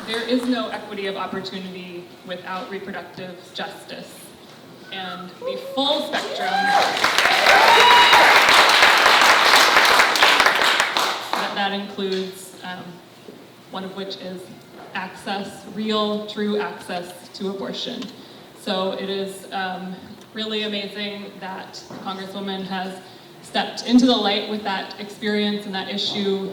there is no equity of opportunity without reproductive justice. And the full spectrum, that includes, one of which is access, real, true access to abortion. So it is really amazing that the Congresswoman has stepped into the light with that experience and that issue.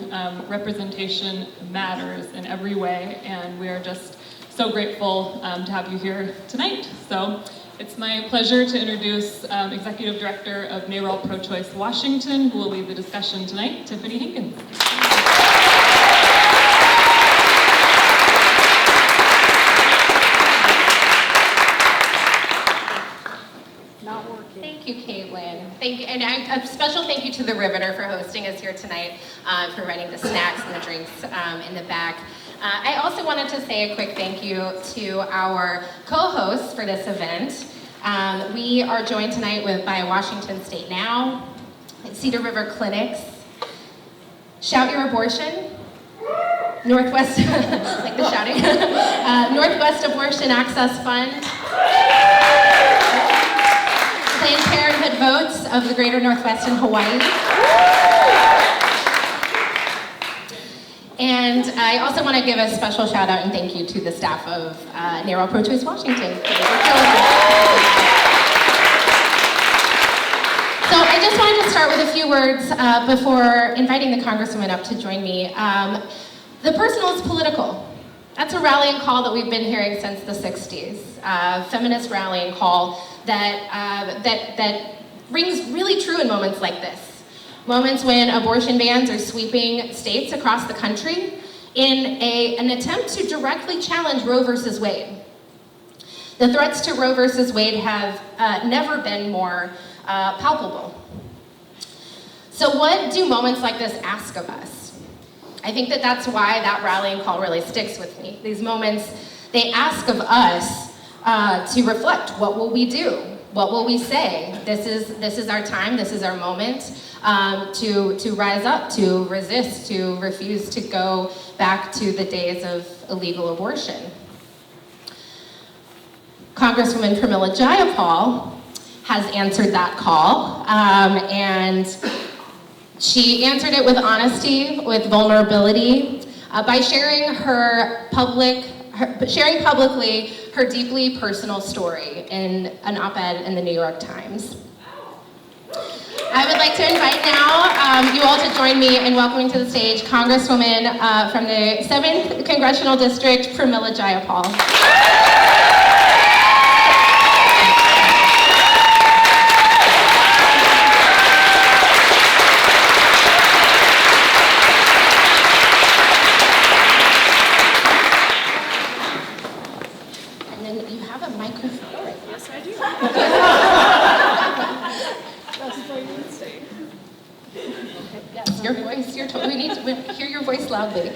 Representation matters in every way, and we are just so grateful to have you here tonight. So it's my pleasure to introduce Executive Director of NARAL Pro-Choice Washington, who will lead the discussion tonight, Tiffany Hankins. Thank you, Caitlin. Thank you, and a special thank you to the Riveter for hosting us here tonight, for running the snacks and the drinks in the back. I also wanted to say a quick thank you to our co-hosts for this event. We are joined tonight by Washington State Now, Cedar River Clinics, Shout Your Abortion, Northwest, like the shouting, Northwest Abortion Access Fund, Planned Parenthood Votes of the Greater Northwest in Hawaii. And I also want to give a special shout out and thank you to the staff of NARAL Pro-Choice Washington. So I just wanted to start with a few words before inviting the Congresswoman up to join me. The personal is political. That's a rallying call that we've been hearing since the 60s. Feminist rallying call that rings really true in moments like this. Moments when abortion bans are sweeping states across the country in an attempt to directly challenge Roe versus Wade. The threats to Roe versus Wade have never been more palpable. So what do moments like this ask of us? I think that's why that rallying call really sticks with me. These moments, they ask of us to reflect. What will we do? What will we say? This is our time, this is our moment to rise up, to resist, to refuse to go back to the days of illegal abortion. Congresswoman Pramila Jayapal has answered that call, and she answered it with honesty, with vulnerability, by sharing publicly her deeply personal story in an op-ed in the New York Times. I would like to invite now you all to join me in welcoming to the stage Congresswoman from the 7th Congressional District, Pramila Jayapal. We hear your voice loudly.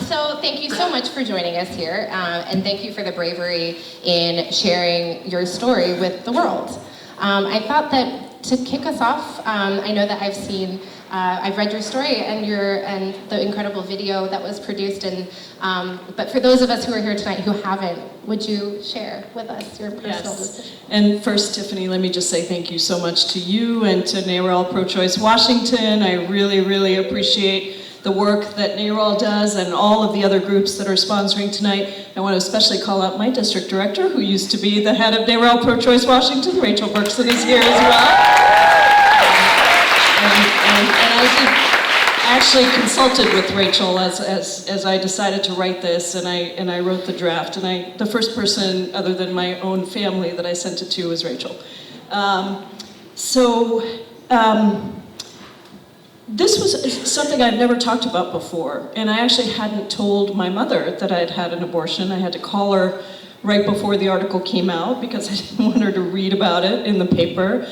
So thank you so much for joining us here, and thank you for the bravery in sharing your story with the world. I thought that to kick us off, I know that I've read your story and the incredible video that was produced, but for those of us who are here tonight who haven't, would you share with us your personal decision? And first, Tiffany, let me just say thank you so much to you and to NARAL Pro-Choice Washington. I really, really appreciate the work that NARAL does and all of the other groups that are sponsoring tonight. I want to especially call out my district director, who used to be the head of NARAL Pro-Choice Washington. Rachel Berkson is here as well. And I actually consulted with Rachel as I decided to write this, and I wrote the draft. And the first person other than my own family that I sent it to was Rachel. This was something I've never talked about before, and I actually hadn't told my mother that I'd had an abortion. I had to call her right before the article came out because I didn't want her to read about it in the paper.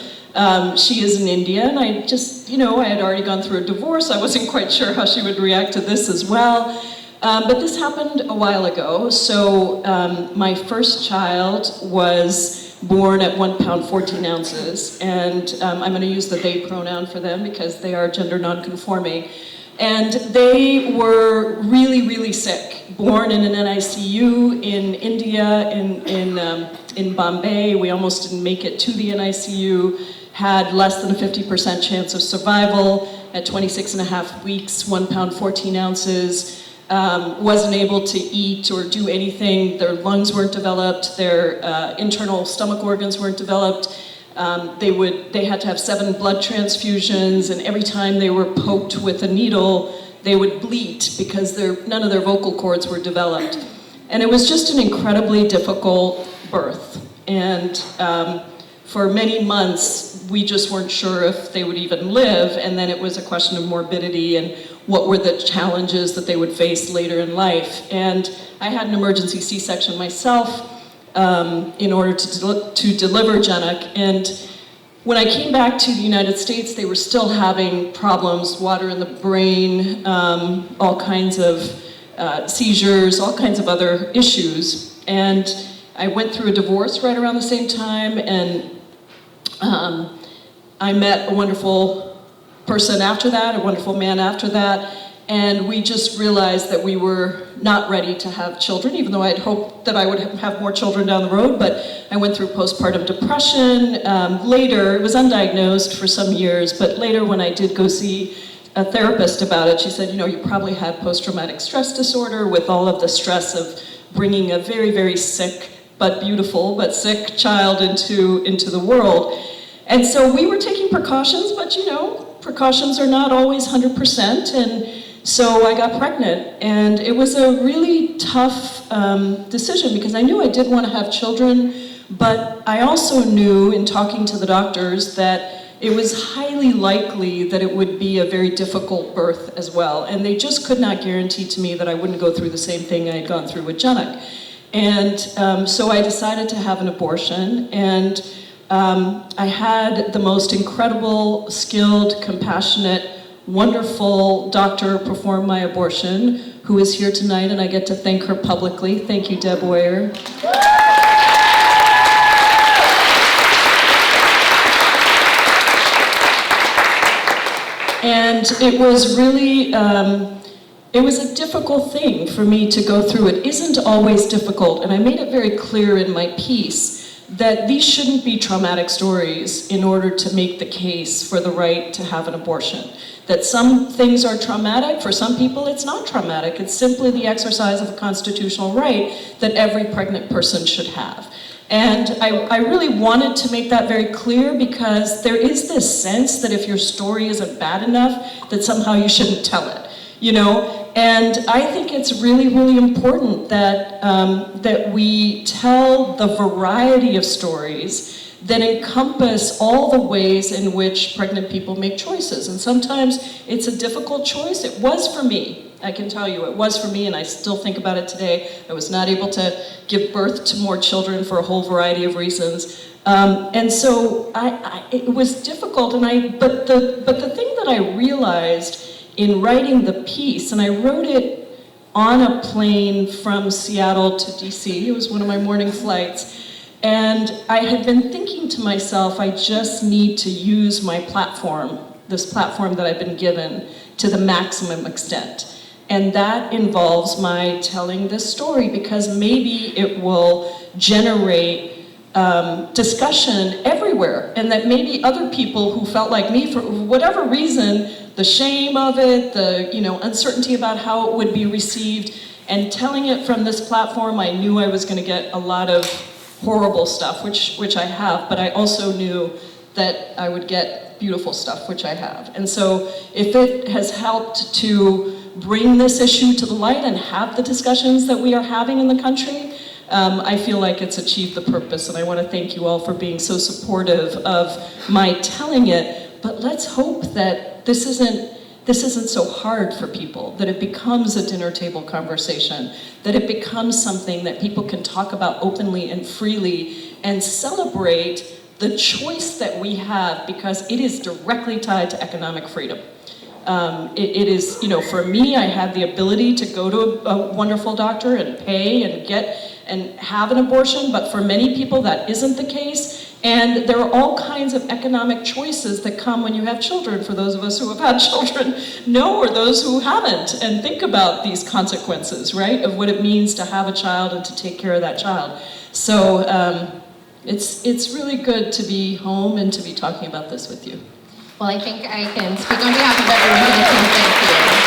She is in India, and I just, I had already gone through a divorce. I wasn't quite sure how she would react to this as well. But this happened a while ago. So my first child was born at 1 pound 14 ounces, and I'm going to use the they pronoun for them because they are gender non-conforming. And they were really, really sick, born in an NICU in India, in Bombay. We almost didn't make it to the NICU, had less than a 50% chance of survival at 26 and a half weeks, 1 pound, 14 ounces, wasn't able to eat or do anything. Their lungs weren't developed, their internal stomach organs weren't developed. They had to have 7 blood transfusions, and every time they were poked with a needle, they would bleat because none of their vocal cords were developed. And it was just an incredibly difficult birth. And for many months, we just weren't sure if they would even live, and then it was a question of morbidity and what were the challenges that they would face later in life. And I had an emergency C-section myself in order to deliver Janak. And when I came back to the United States, they were still having problems, water in the brain, all kinds of seizures, all kinds of other issues. And I went through a divorce right around the same time, and I met a wonderful person after that, a wonderful man after that, and we just realized that we were not ready to have children, even though I had hoped that I would have more children down the road. But I went through postpartum depression. Later, it was undiagnosed for some years, but later when I did go see a therapist about it, she said, you probably had post-traumatic stress disorder with all of the stress of bringing a very, very sick, but beautiful, but sick child into the world. And so we were taking precautions, but precautions are not always 100%. And so I got pregnant, and it was a really tough decision because I knew I did want to have children, but I also knew in talking to the doctors that it was highly likely that it would be a very difficult birth as well. And they just could not guarantee to me that I wouldn't go through the same thing I had gone through with Janak. And so I decided to have an abortion, and I had the most incredible, skilled, compassionate, wonderful doctor perform my abortion, who is here tonight, and I get to thank her publicly. Thank you, Deb Weyer. And it was really, it was a difficult thing for me to go through. It isn't always difficult, and I made it very clear in my piece that these shouldn't be traumatic stories in order to make the case for the right to have an abortion. That some things are traumatic, for some people it's not traumatic, it's simply the exercise of a constitutional right that every pregnant person should have. And I really wanted to make that very clear because there is this sense that if your story isn't bad enough, that somehow you shouldn't tell it, And I think it's really, really important that, that we tell the variety of stories that encompass all the ways in which pregnant people make choices. And sometimes it's a difficult choice. It was for me. I can tell you, it was for me, and I still think about it today. I was not able to give birth to more children for a whole variety of reasons. And so it was difficult, but the thing that I realized in writing the piece, and I wrote it on a plane from Seattle to DC, it was one of my morning flights, and I had been thinking to myself, I just need to use my platform, this platform that I've been given, to the maximum extent. And that involves my telling this story because maybe it will generate discussion everywhere, and that maybe other people who felt like me, for whatever reason, the shame of it, the uncertainty about how it would be received, and telling it from this platform, I knew I was going to get a lot of horrible stuff, which I have, but I also knew that I would get beautiful stuff, which I have. And so if it has helped to bring this issue to the light and have the discussions that we are having in the country, I feel like it's achieved the purpose, and I want to thank you all for being so supportive of my telling it. But let's hope that this isn't so hard for people, that it becomes a dinner table conversation, that it becomes something that people can talk about openly and freely and celebrate the choice that we have, because it is directly tied to economic freedom. It is, for me, I had the ability to go to a wonderful doctor and pay and get and have an abortion, but for many people that isn't the case, And there are all kinds of economic choices that come when you have children, for those of us who have had children know, or those who haven't, and think about these consequences, right, of what it means to have a child and to take care of that child. So it's really good to be home and to be talking about this with you. Well, I think I can speak on behalf of everyone here and say thank you.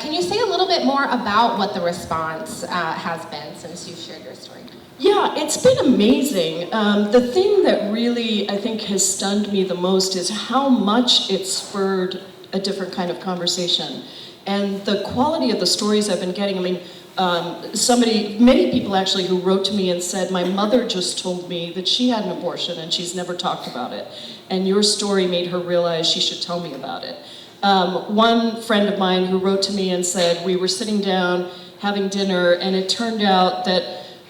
Can you say a little bit more about what the response has been since you've shared your story? Yeah, it's been amazing. The thing that really, I think, has stunned me the most is how much it spurred a different kind of conversation. And the quality of the stories I've been getting, I mean, many people actually who wrote to me and said, my mother just told me that she had an abortion and she's never talked about it. And your story made her realize she should tell me about it. One friend of mine who wrote to me and said, we were sitting down having dinner, and it turned out that,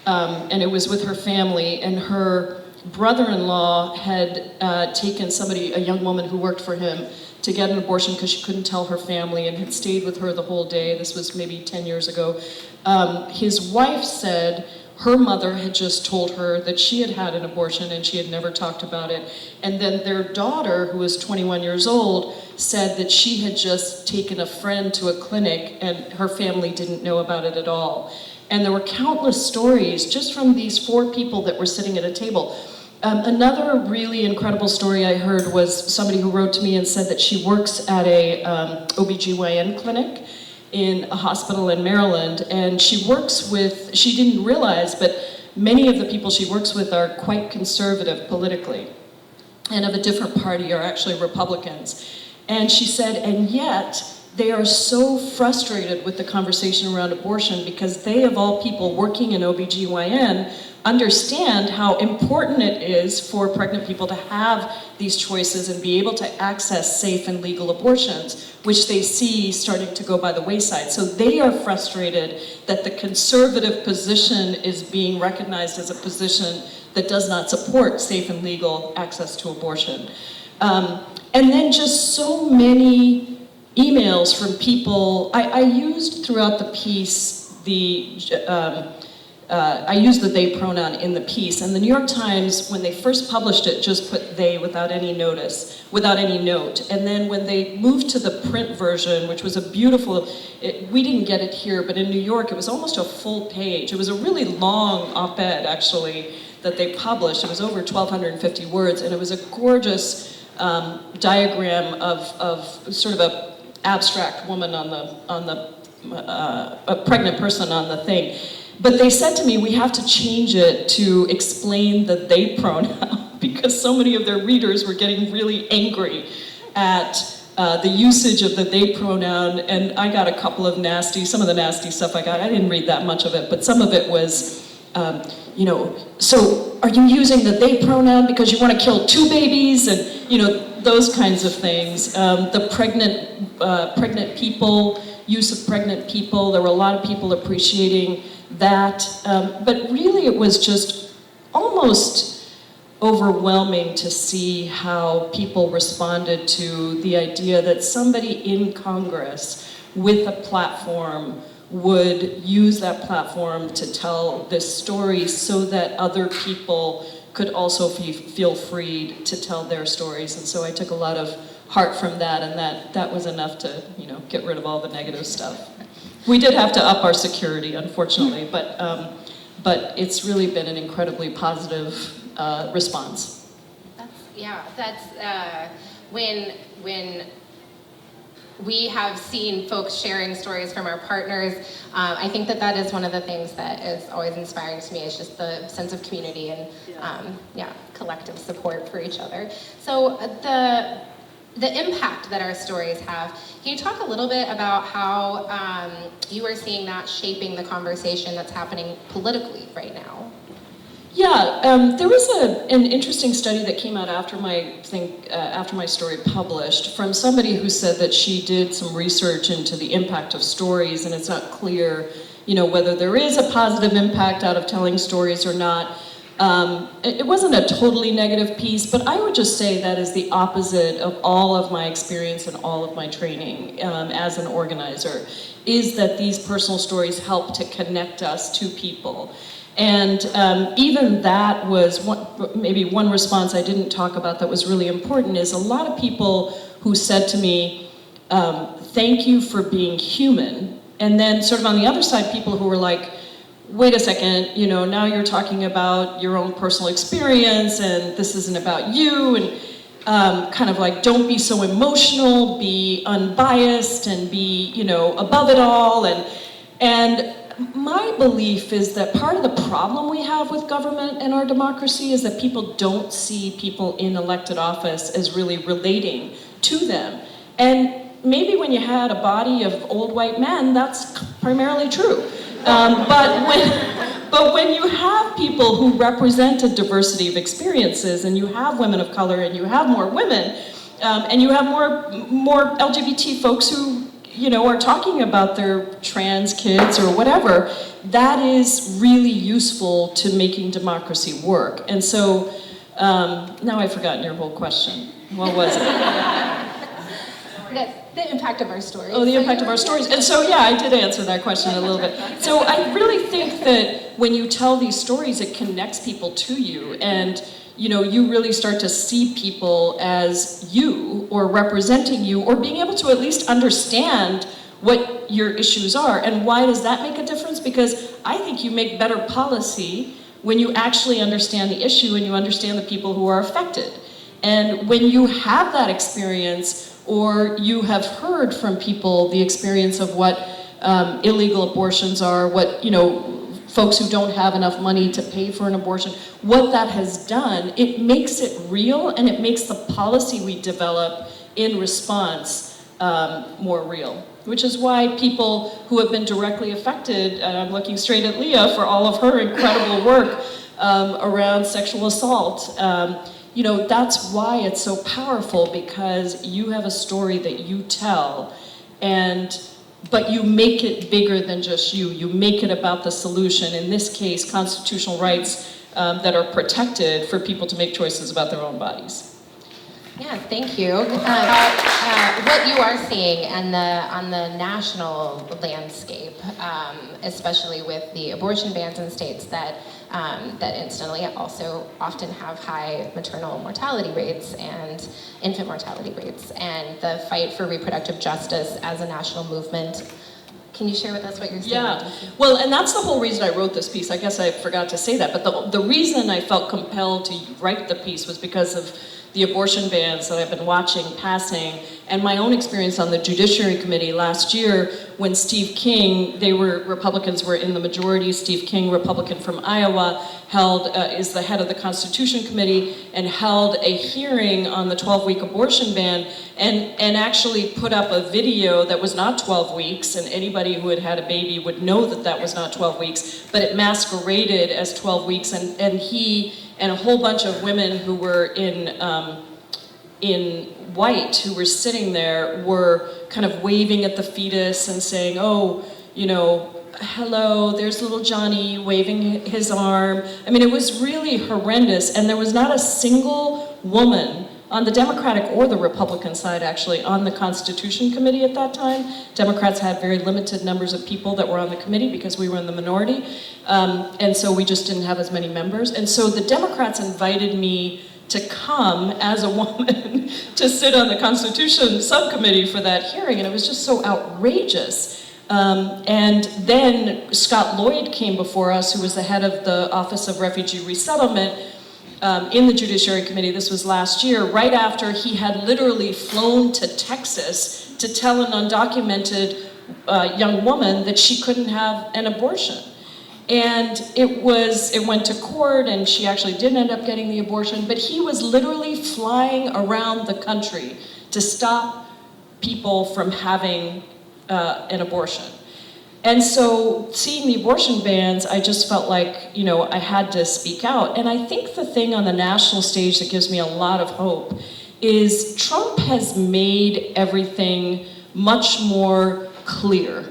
and it was with her family, and her brother-in-law had taken a young woman who worked for him, to get an abortion because she couldn't tell her family, and had stayed with her the whole day. This was maybe 10 years ago. His wife said her mother had just told her that she had had an abortion and she had never talked about it. And then their daughter, who was 21 years old, said that she had just taken a friend to a clinic and her family didn't know about it at all. And there were countless stories just from these 4 people that were sitting at a table. Another really incredible story I heard was somebody who wrote to me and said that she works at a OBGYN clinic in a hospital in Maryland, and she didn't realize, but many of the people she works with are quite conservative politically, and of a different party, are actually Republicans. And she said, and yet, they are so frustrated with the conversation around abortion because they, of all people working in OBGYN, understand how important it is for pregnant people to have these choices and be able to access safe and legal abortions, which they see starting to go by the wayside. So they are frustrated that the conservative position is being recognized as a position that does not support safe and legal access to abortion. And then just so many emails from people. I used throughout the piece I used the they pronoun in the piece, and the New York Times, when they first published it, just put they without any note. And then when they moved to the print version, which was a beautiful, we didn't get it here, but in New York it was almost a full page. It was a really long op-ed, actually, that they published. It was over 1,250 words, and it was a gorgeous diagram of sort of a abstract woman a pregnant person on the thing. But they said to me, we have to change it to explain the they pronoun because so many of their readers were getting really angry at the usage of the they pronoun. And I got a couple of some of the nasty stuff I didn't read that much of it, but some of it was, so are you using the they pronoun because you want to kill 2 babies? And, those kinds of things. The pregnant people, use of pregnant people, there were a lot of people appreciating that, but really it was just almost overwhelming to see how people responded to the idea that somebody in Congress with a platform would use that platform to tell this story so that other people could also feel freed to tell their stories. And so I took a lot of heart from that, and that was enough to get rid of all the negative stuff. We did have to up our security, unfortunately, but it's really been an incredibly positive response. When we have seen folks sharing stories from our partners, I think that is one of the things that is always inspiring to me, is just the sense of community and collective support for each other. So the impact that our stories have, can you talk a little bit about how you are seeing that shaping the conversation that's happening politically right now? Yeah, there was an interesting study that came out after my story published from somebody who said that she did some research into the impact of stories, and it's not clear, whether there is a positive impact out of telling stories or not. It wasn't a totally negative piece, but I would just say that is the opposite of all of my experience and all of my training as an organizer, is that these personal stories help to connect us to people. And even that was maybe one response I didn't talk about that was really important, is a lot of people who said to me, thank you for being human. And then sort of on the other side, people who were like, wait a second, you know, now you're talking about your own personal experience and this isn't about you, and kind of like, don't be so emotional, be unbiased and be, you know, above it all. And my belief is that part of the problem we have with government and our democracy is that people don't see people in elected office as really relating to them. And maybe when you had a body of old white men, that's primarily true. But when you have people who represent a diversity of experiences, and you have women of color, and you have more women, and you have more LGBT folks who, you know, are talking about their trans kids or whatever, that is really useful to making democracy work. And so, now I've forgotten your whole question. What was it? The impact of our stories. Oh, the impact of our stories. And so, yeah, I did answer that question a little bit. So I really think that when you tell these stories, it connects people to you. And, you know, you really start to see people as you, or representing you, or being able to at least understand what your issues are. And why does that make a difference? Because I think you make better policy when you actually understand the issue and you understand the people who are affected. And when you have that experience, or you have heard from people the experience of what illegal abortions are, what, you know, folks who don't have enough money to pay for an abortion, what that has done, it makes it real, and it makes the policy we develop in response more real. Which is why people who have been directly affected, and I'm looking straight at Leah for all of her incredible work around sexual assault, you know, that's why it's so powerful, because you have a story that you tell, but you make it bigger than just you. You make it about the solution, in this case, constitutional rights that are protected for people to make choices about their own bodies. Yeah, thank you. What you are seeing on the national landscape, especially with the abortion bans in states that incidentally also often have high maternal mortality rates and infant mortality rates, and the fight for reproductive justice as a national movement. Can you share with us what you're seeing? Yeah, well, and that's the whole reason I wrote this piece. I guess I forgot to say that, but the reason I felt compelled to write the piece was because of the abortion bans that I've been watching passing, and my own experience on the Judiciary Committee last year when Steve King, Republicans were in the majority, Steve King, Republican from Iowa, is the head of the Constitution Committee, and held a hearing on the 12-week abortion ban, and actually put up a video that was not 12 weeks, and anybody who had had a baby would know that that was not 12 weeks, but it masqueraded as 12 weeks, and he and a whole bunch of women who were in white, who were sitting there, were kind of waving at the fetus and saying, oh, you know, hello, there's little Johnny, waving his arm. I mean, it was really horrendous, and there was not a single woman on the Democratic or the Republican side, actually, on the Constitution Committee at that time. Democrats had very limited numbers of people that were on the committee because we were in the minority, and so we just didn't have as many members. And so the Democrats invited me to come as a woman to sit on the Constitution Subcommittee for that hearing, and it was just so outrageous. And then Scott Lloyd came before us, who was the head of the Office of Refugee Resettlement, in the Judiciary Committee. This was last year, right after he had literally flown to Texas to tell an undocumented young woman that she couldn't have an abortion. And it went to court, and she actually did end up getting the abortion, but he was literally flying around the country to stop people from having an abortion. And so seeing the abortion bans, I just felt like, you know, I had to speak out. And I think the thing on the national stage that gives me a lot of hope is Trump has made everything much more clear,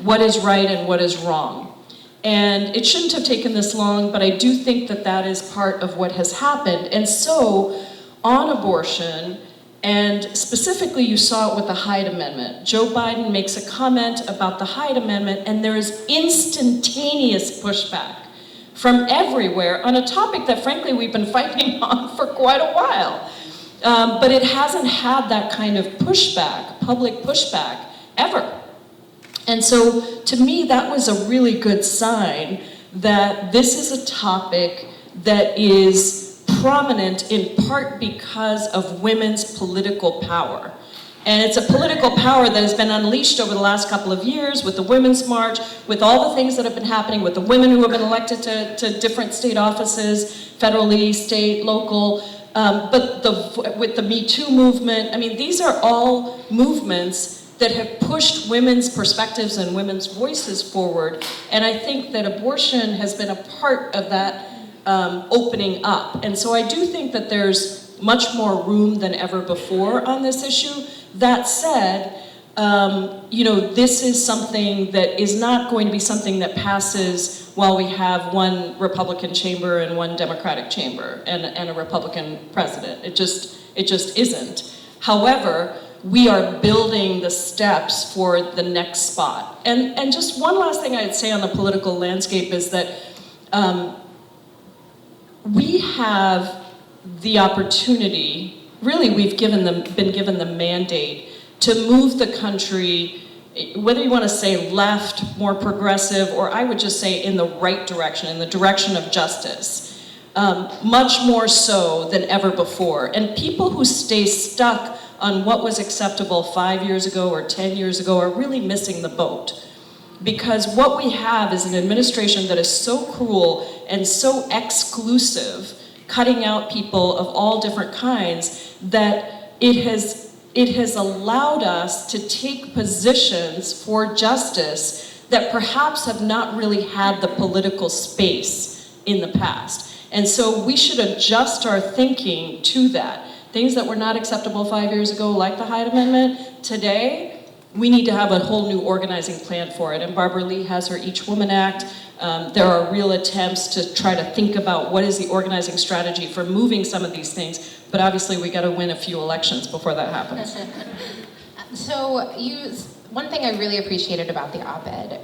what is right and what is wrong. And it shouldn't have taken this long, but I do think that that is part of what has happened. And so, on abortion, and specifically you saw it with the Hyde Amendment. Joe Biden makes a comment about the Hyde Amendment, and there is instantaneous pushback from everywhere on a topic that frankly we've been fighting on for quite a while. But it hasn't had that kind of pushback, public pushback, ever. And so, to me, that was a really good sign that this is a topic that is prominent in part because of women's political power. And it's a political power that has been unleashed over the last couple of years with the Women's March, with all the things that have been happening, with the women who have been elected to different state offices, federally, state, local, but with the Me Too movement. I mean, these are all movements that have pushed women's perspectives and women's voices forward. And I think that abortion has been a part of that opening up. And so I do think that there's much more room than ever before on this issue. That said, this is something that is not going to be something that passes while we have one Republican chamber and one Democratic chamber and a Republican president. It just isn't. However, we are building the steps for the next spot. And just one last thing I'd say on the political landscape is that we have the opportunity, really we've been given the mandate to move the country, whether you want to say left, more progressive, or I would just say in the right direction, in the direction of justice, much more so than ever before. And people who stay stuck on what was acceptable 5 years ago or 10 years ago are really missing the boat. Because what we have is an administration that is so cruel and so exclusive, cutting out people of all different kinds, that it has allowed us to take positions for justice that perhaps have not really had the political space in the past. And so we should adjust our thinking to that. Things that were not acceptable 5 years ago, like the Hyde Amendment, today, we need to have a whole new organizing plan for it. And Barbara Lee has her Each Woman Act. There are real attempts to try to think about what is the organizing strategy for moving some of these things. But obviously, we got to win a few elections before that happens. So one thing I really appreciated about the op-ed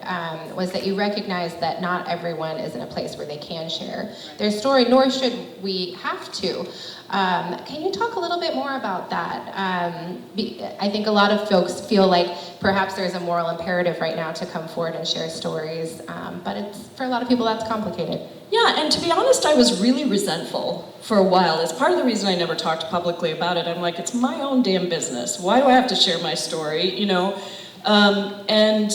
was that you recognized that not everyone is in a place where they can share their story, nor should we have to. Can you talk a little bit more about that? I think a lot of folks feel like perhaps there's a moral imperative right now to come forward and share stories, but for a lot of people that's complicated. Yeah, and to be honest, I was really resentful for a while. It's part of the reason I never talked publicly about it. I'm like, it's my own damn business. Why do I have to share my story, And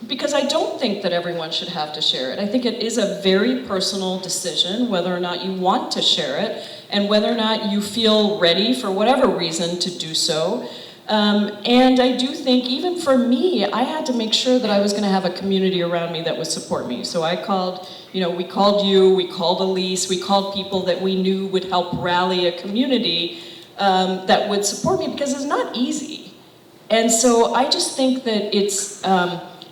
because I don't think that everyone should have to share it. I think it is a very personal decision whether or not you want to share it and whether or not you feel ready for whatever reason to do so. And I do think even for me, I had to make sure that I was going to have a community around me that would support me. So I called, we called you, we called Elise, we called people that we knew would help rally a community that would support me, because it's not easy. And so I just think that it's,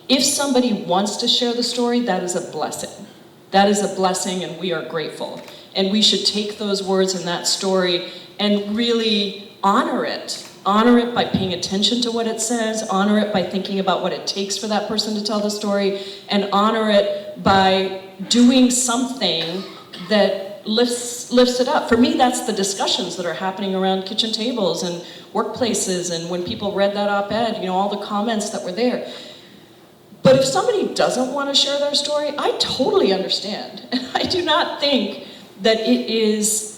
if somebody wants to share the story, that is a blessing. That is a blessing, and we are grateful. And we should take those words and that story and really honor it. Honor it by paying attention to what it says, honor it by thinking about what it takes for that person to tell the story, and honor it by doing something that lifts it up. For me, that's the discussions that are happening around kitchen tables and workplaces, and when people read that op-ed, all the comments that were there. But if somebody doesn't want to share their story, I totally understand. And I do not think that it is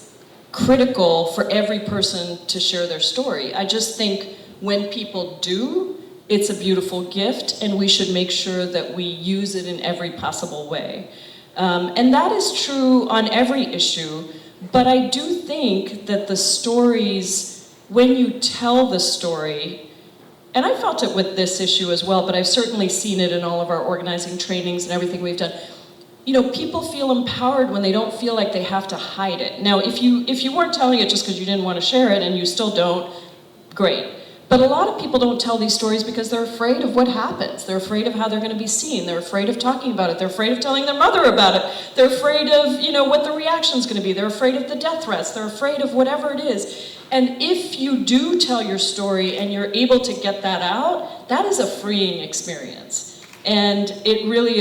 critical for every person to share their story. I just think when people do, it's a beautiful gift, and we should make sure that we use it in every possible way. And that is true on every issue, but I do think that the stories, when you tell the story, and I felt it with this issue as well, but I've certainly seen it in all of our organizing trainings and everything we've done. People feel empowered when they don't feel like they have to hide it. Now, if you weren't telling it just because you didn't want to share it, and you still don't, great. But a lot of people don't tell these stories because they're afraid of what happens. They're afraid of how they're going to be seen. They're afraid of talking about it. They're afraid of telling their mother about it. They're afraid of, what the reaction's going to be. They're afraid of the death threats. They're afraid of whatever it is. And if you do tell your story and you're able to get that out, that is a freeing experience. And it really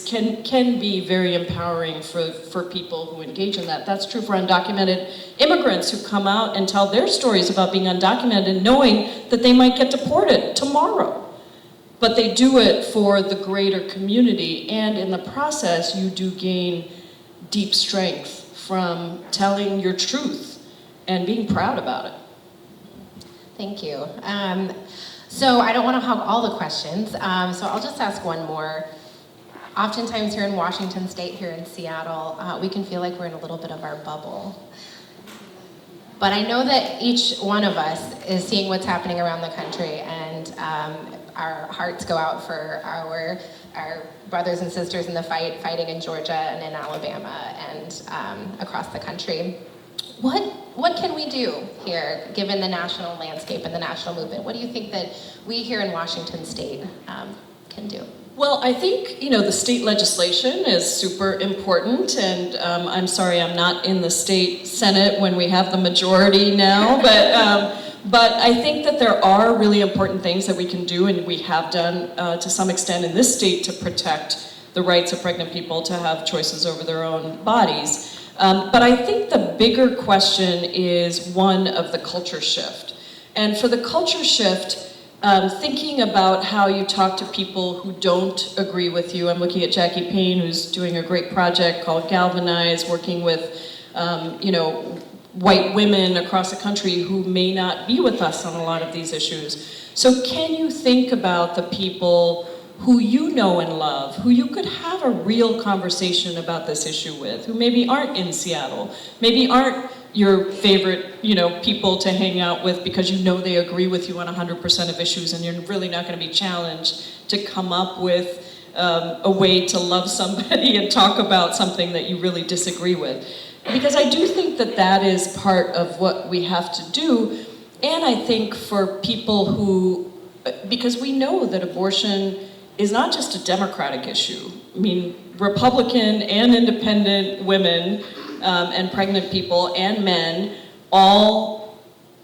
can be very empowering for people who engage in that. That's true for undocumented immigrants who come out and tell their stories about being undocumented and knowing that they might get deported tomorrow. But they do it for the greater community, and in the process, you do gain deep strength from telling your truth and being proud about it. Thank you. So I don't want to hog all the questions, so I'll just ask one more. Oftentimes here in Washington State, here in Seattle, we can feel like we're in a little bit of our bubble. But I know that each one of us is seeing what's happening around the country, and our hearts go out for our brothers and sisters in the fighting in Georgia and in Alabama and across the country. What can we do here, given the national landscape and the national movement? What do you think that we here in Washington State can do? Well, I think, the state legislation is super important, and I'm sorry I'm not in the state Senate when we have the majority now, but I think that there are really important things that we can do, and we have done to some extent in this state to protect the rights of pregnant people to have choices over their own bodies. But I think the bigger question is one of the culture shift. And for the culture shift, thinking about how you talk to people who don't agree with you. I'm looking at Jackie Payne, who's doing a great project called Galvanize, working with, white women across the country who may not be with us on a lot of these issues. So can you think about the people who you know and love, who you could have a real conversation about this issue with, who maybe aren't in Seattle, maybe aren't your favorite, people to hang out with because they agree with you on 100% of issues, and you're really not going to be challenged to come up with a way to love somebody and talk about something that you really disagree with. Because I do think that that is part of what we have to do, and I think for people because we know that abortion is not just a Democratic issue. I mean, Republican and independent women and pregnant people and men all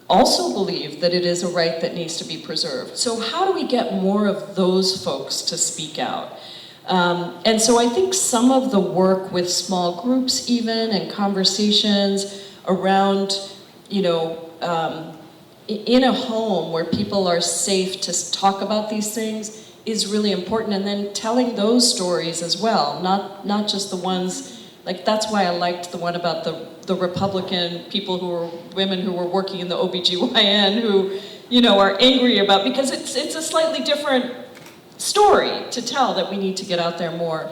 also believe that it is a right that needs to be preserved. So how do we get more of those folks to speak out? And so I think some of the work with small groups even and conversations around, in a home where people are safe to talk about these things is really important, and then telling those stories as well, not just the ones, like that's why I liked the one about the Republican women who were working in the OBGYN who, are angry about, because it's a slightly different story to tell that we need to get out there more.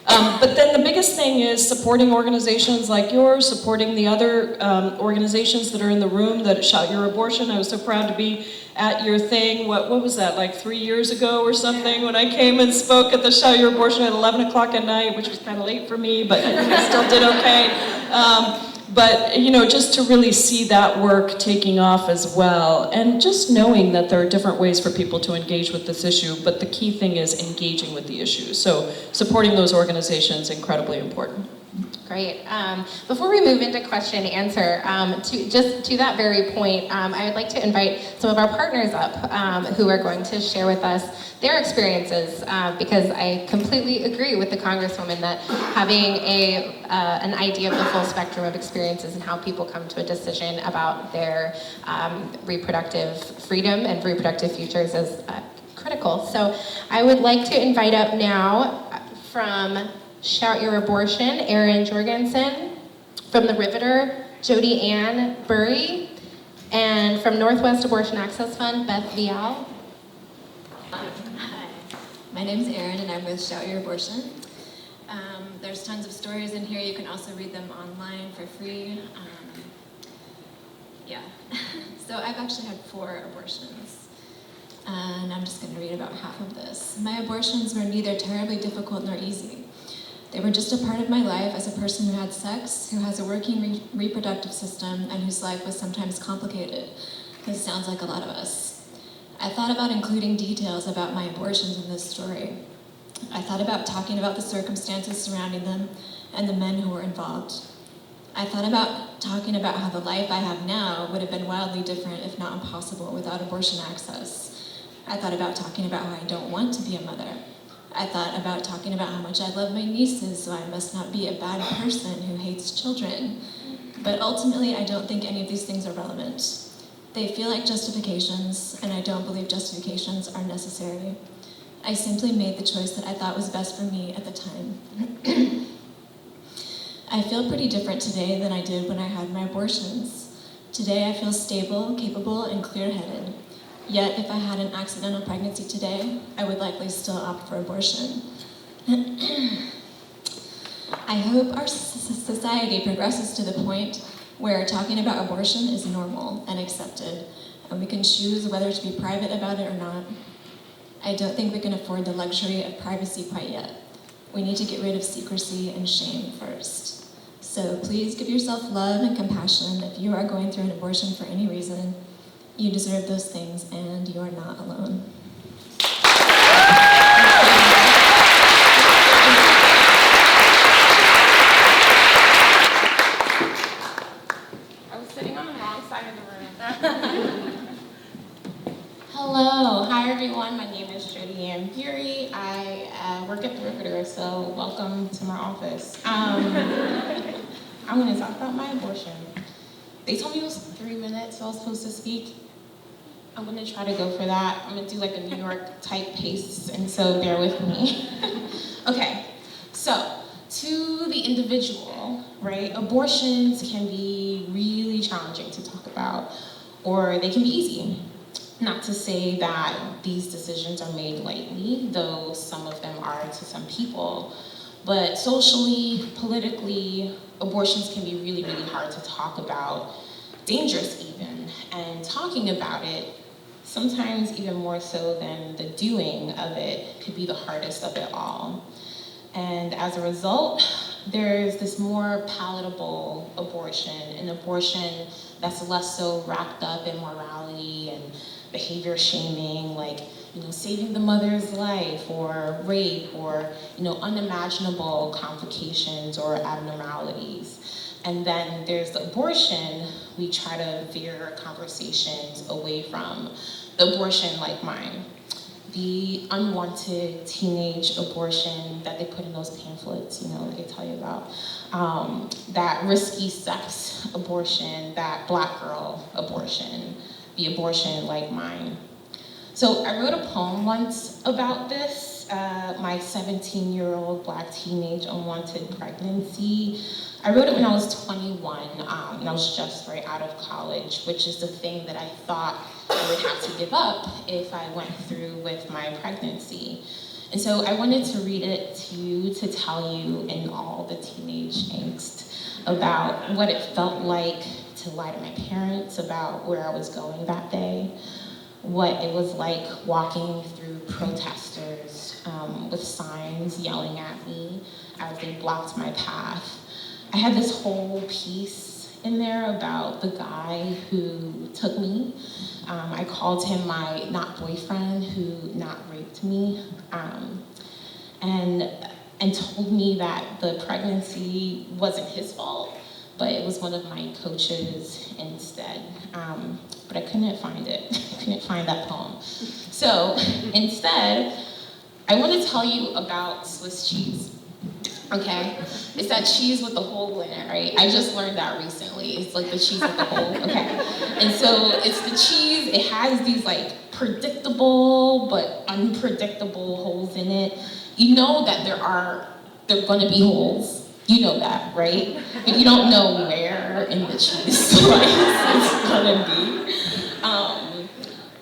But then the biggest thing is supporting organizations like yours, supporting the other organizations that are in the room that Shout Your Abortion. I was so proud to be at your thing. What was that, like 3 years ago or something, when I came and spoke at the Shout Your Abortion at 11 o'clock at night, which was kind of late for me, but I think I still did okay. But, just to really see that work taking off as well, and just knowing that there are different ways for people to engage with this issue, but the key thing is engaging with the issue. So supporting those organizations is incredibly important. Great. Before we move into question and answer, to that very point, I would like to invite some of our partners up who are going to share with us their experiences, because I completely agree with the Congresswoman that having an idea of the full spectrum of experiences and how people come to a decision about their reproductive freedom and reproductive futures is critical. So I would like to invite up now from Shout Your Abortion, Erin Jorgensen, from the Riveter, Jodi-Ann Burey, and from Northwest Abortion Access Fund, Beth Vial. Hi, my name's Erin and I'm with Shout Your Abortion. There's tons of stories in here. You can also read them online for free. So I've actually had 4 abortions. And I'm just going to read about half of this. My abortions were neither terribly difficult nor easy. They were just a part of my life as a person who had sex, who has a working reproductive system, and whose life was sometimes complicated. This sounds like a lot of us. I thought about including details about my abortions in this story. I thought about talking about the circumstances surrounding them and the men who were involved. I thought about talking about how the life I have now would have been wildly different, if not impossible, without abortion access. I thought about talking about how I don't want to be a mother. I thought about talking about how much I love my nieces, so I must not be a bad person who hates children. But ultimately, I don't think any of these things are relevant. They feel like justifications, and I don't believe justifications are necessary. I simply made the choice that I thought was best for me at the time. I feel pretty different today than I did when I had my abortions. Today I feel stable, capable, and clear-headed. Yet if I had an accidental pregnancy today, I would likely still opt for abortion. I hope our society progresses to the point where talking about abortion is normal and accepted, and we can choose whether to be private about it or not. I don't think we can afford the luxury of privacy quite yet. We need to get rid of secrecy and shame first. So please give yourself love and compassion if you are going through an abortion for any reason. You deserve those things, and you are not alone. I was sitting on the wrong side of the room. Hello, hi everyone. My name is Jodi-Ann Burey. I work at the Riveter, so welcome to my office. I'm going to talk about my abortion. They told me it was 3 minutes so I was supposed to speak. I'm going to try to go for that. I'm going to do like a New York type pace, and so bear with me. Okay, so to the individual, right, abortions can be really challenging to talk about, or they can be easy. Not to say that these decisions are made lightly, though some of them are to some people, but socially, politically, abortions can be really, really hard to talk about, dangerous even, and talking about it, sometimes even more so than the doing of it, could be the hardest of it all. And as a result, there's this more palatable abortion, an abortion that's less so wrapped up in morality and behavior shaming, like, saving the mother's life, or rape, or, unimaginable complications or abnormalities. And then there's the abortion we try to veer conversations away from, the abortion like mine. The unwanted teenage abortion that they put in those pamphlets, that they tell you about. That risky sex abortion, that black girl abortion, the abortion like mine. So I wrote a poem once about this, my 17-year-old black teenage unwanted pregnancy. I wrote it when I was 21, and I was just right out of college, which is the thing that I thought I would have to give up if I went through with my pregnancy. And so I wanted to read it to you to tell you in all the teenage angst about what it felt like to lie to my parents about where I was going that day, what it was like walking through protesters with signs yelling at me as they blocked my path. I had this whole piece in there about the guy who took me. I called him my not boyfriend who not raped me, and told me that the pregnancy wasn't his fault, but it was one of my coaches instead. But I couldn't find it. I couldn't find that poem. So instead, I want to tell you about Swiss cheese. Okay, it's that cheese with the hole in it, right? I just learned that recently. It's like the cheese with the hole, okay. And so it's the cheese, it has these like predictable but unpredictable holes in it. You know that there are gonna be holes. You know that, right? But you don't know where in the cheese slice it's gonna be.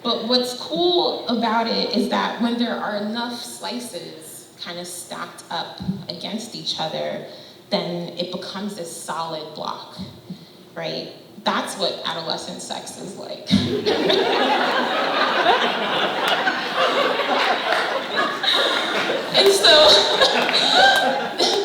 But what's cool about it is that when there are enough slices kind of stacked up against each other, then it becomes this solid block, right? That's what adolescent sex is like. And so,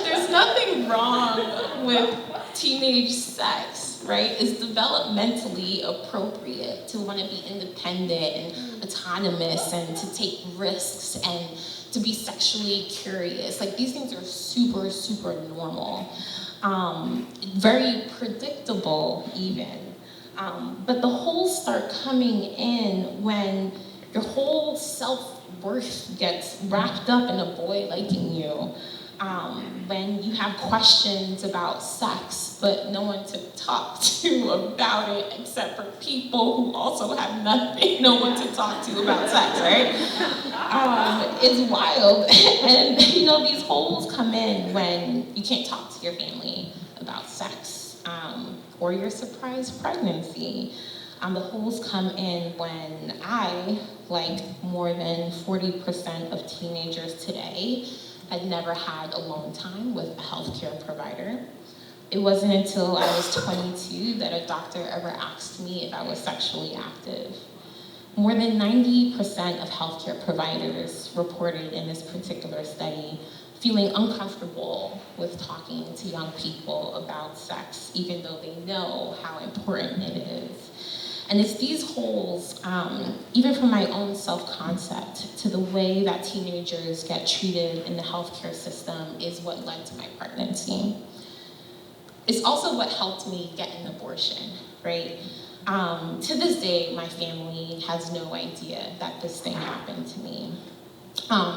there's nothing wrong with teenage sex, right, is developmentally appropriate to want to be independent and autonomous and to take risks and to be sexually curious. Like, these things are super, super normal. Very predictable even. But the holes start coming in when your whole self-worth gets wrapped up in a boy liking you. When you have questions about sex, but no one to talk to about it except for people who also have no one to talk to about sex, right? It's wild. And these holes come in when you can't talk to your family about sex, or your surprise pregnancy. The holes come in when I, like more than 40% of teenagers today, had never had alone time with a healthcare provider. It wasn't until I was 22 that a doctor ever asked me if I was sexually active. More than 90% of healthcare providers reported in this particular study feeling uncomfortable with talking to young people about sex, even though they know how important it is. And it's these holes, even from my own self-concept to the way that teenagers get treated in the healthcare system, is what led to my pregnancy. It's also what helped me get an abortion, right? To this day, my family has no idea that this thing happened to me.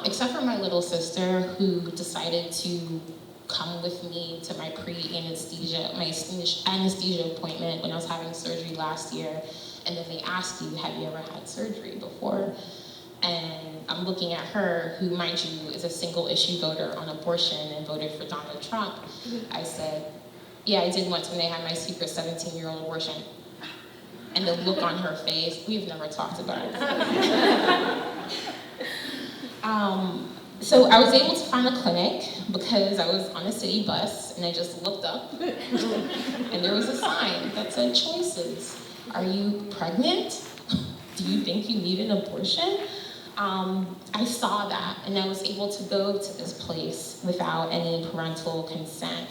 Except for my little sister, who decided to come with me to my anesthesia appointment when I was having surgery last year. And then they asked you, have you ever had surgery before? And I'm looking at her, who, mind you, is a single issue voter on abortion and voted for Donald Trump. I said, yeah, I did once when they had my secret 17-year-old abortion. And the look on her face, we've never talked about it. So I was able to find a clinic because I was on a city bus and I just looked up and there was a sign that said choices. Are you pregnant? Do you think you need an abortion? I saw that and I was able to go to this place without any parental consent.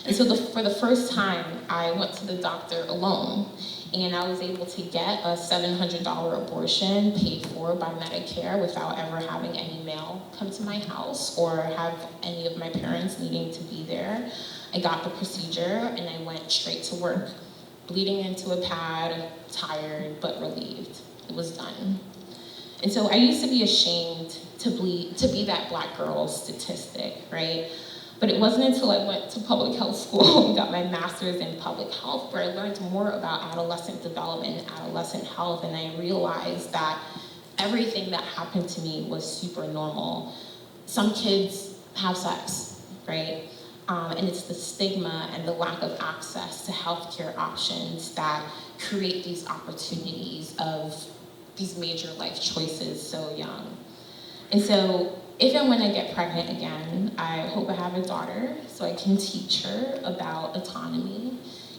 And so for the first time, I went to the doctor alone. And I was able to get a $700 abortion paid for by Medicare without ever having any mail come to my house or have any of my parents needing to be there. I got the procedure and I went straight to work, bleeding into a pad, tired but relieved. It was done. And so I used to be ashamed to be that Black girl statistic, right? But it wasn't until I went to public health school and got my master's in public health where I learned more about adolescent development and adolescent health, and I realized that everything that happened to me was super normal. Some kids have sex, right? And it's the stigma and the lack of access to healthcare options that create these opportunities of these major life choices so young. And so if and when I get pregnant again, I hope I have a daughter so I can teach her about autonomy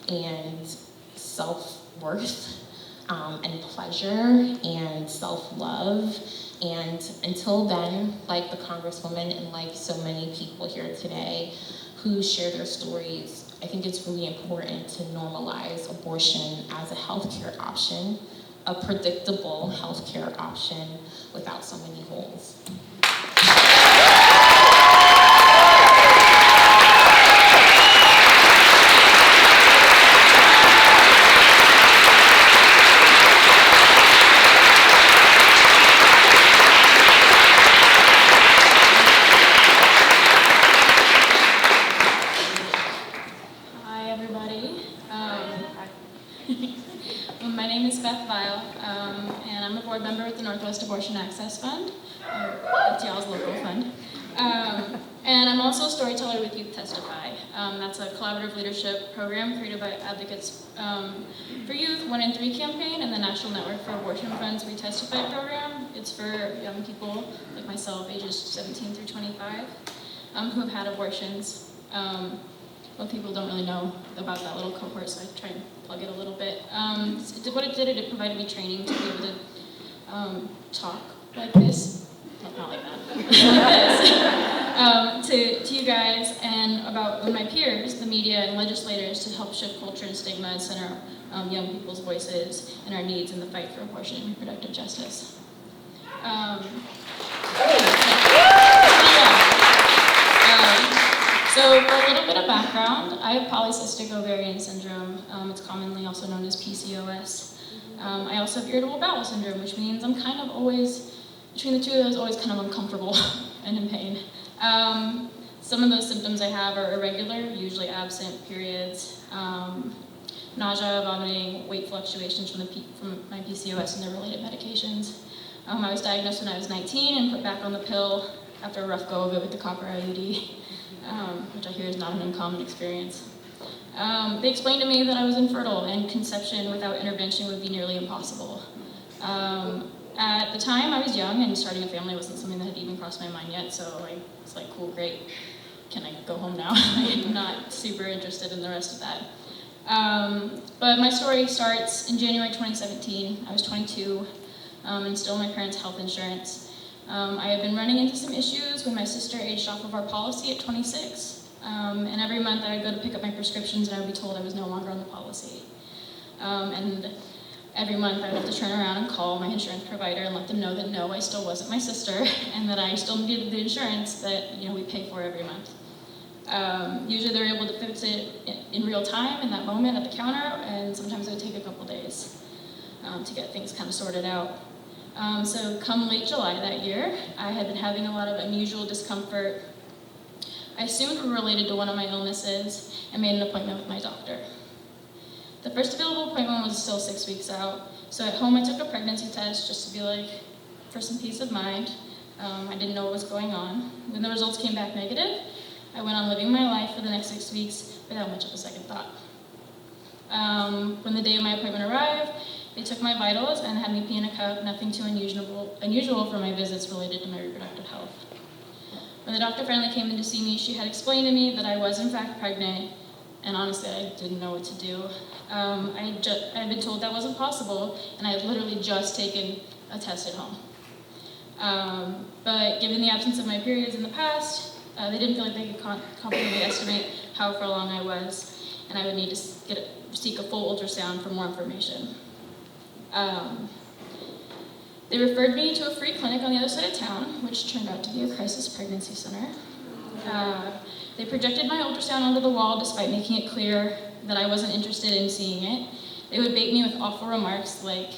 and self-worth and pleasure and self-love. And until then, like the Congresswoman and like so many people here today who share their stories, I think it's really important to normalize abortion as a healthcare option, a predictable healthcare option without so many holes. Hi, everybody. My name is Beth Vial, and I'm a board member with the Northwest Abortion Access Fund. That's y'all's local fund. And I'm also a storyteller with Youth Testify. That's a collaborative leadership program created by Advocates for Youth 1 in 3 campaign and the National Network for Abortion Funds We Testify program. It's for young people like myself, ages 17 through 25, who have had abortions. Most people don't really know about that little cohort, so I try and plug it a little bit. What it did, it provided me training to be able to talk like this. Not like that. To you guys, and with my peers, the media, and legislators to help shift culture and stigma and center young people's voices and our needs in the fight for abortion and reproductive justice. So for a little bit of background, I have polycystic ovarian syndrome. It's commonly also known as PCOS. I also have irritable bowel syndrome, which means I'm kind of always, between the two of those, always kind of uncomfortable and in pain. Some of those symptoms I have are irregular, usually absent periods, nausea, vomiting, weight fluctuations from my PCOS and their related medications. I was diagnosed when I was 19 and put back on the pill after a rough go of it with the copper IUD, which I hear is not an uncommon experience. They explained to me that I was infertile and conception without intervention would be nearly impossible. At the time, I was young and starting a family wasn't something that had even crossed my mind yet, so I was like, cool, great. Can I go home now? I'm not super interested in the rest of that. But my story starts in January 2017. I was 22 and still on my parents' health insurance. I had been running into some issues when my sister aged off of our policy at 26. And every month I would go to pick up my prescriptions and I would be told I was no longer on the policy. And every month I would have to turn around and call my insurance provider and let them know that no, I still wasn't my sister and that I still needed the insurance that we pay for every month. Usually they're able to fix it in real time in that moment at the counter, and sometimes it would take a couple days to get things kind of sorted out. So come late July that year, I had been having a lot of unusual discomfort. I assumed were related to one of my illnesses and made an appointment with my doctor. The first available appointment was still 6 weeks out, so at home I took a pregnancy test just to be like, for some peace of mind. I didn't know what was going on. When the results came back negative, I went on living my life for the next 6 weeks without much of a second thought. When the day of my appointment arrived, they took my vitals and had me pee in a cup, nothing too unusual for my visits related to my reproductive health. When the doctor finally came in to see me, she had explained to me that I was in fact pregnant, and honestly, I didn't know what to do. I had been told that wasn't possible, and I had literally just taken a test at home. But given the absence of my periods in the past, they didn't feel like they could confidently estimate how far along I was, and I would need to seek a full ultrasound for more information. They referred me to a free clinic on the other side of town, which turned out to be a crisis pregnancy center. They projected my ultrasound onto the wall despite making it clear that I wasn't interested in seeing it. They would bait me with awful remarks like,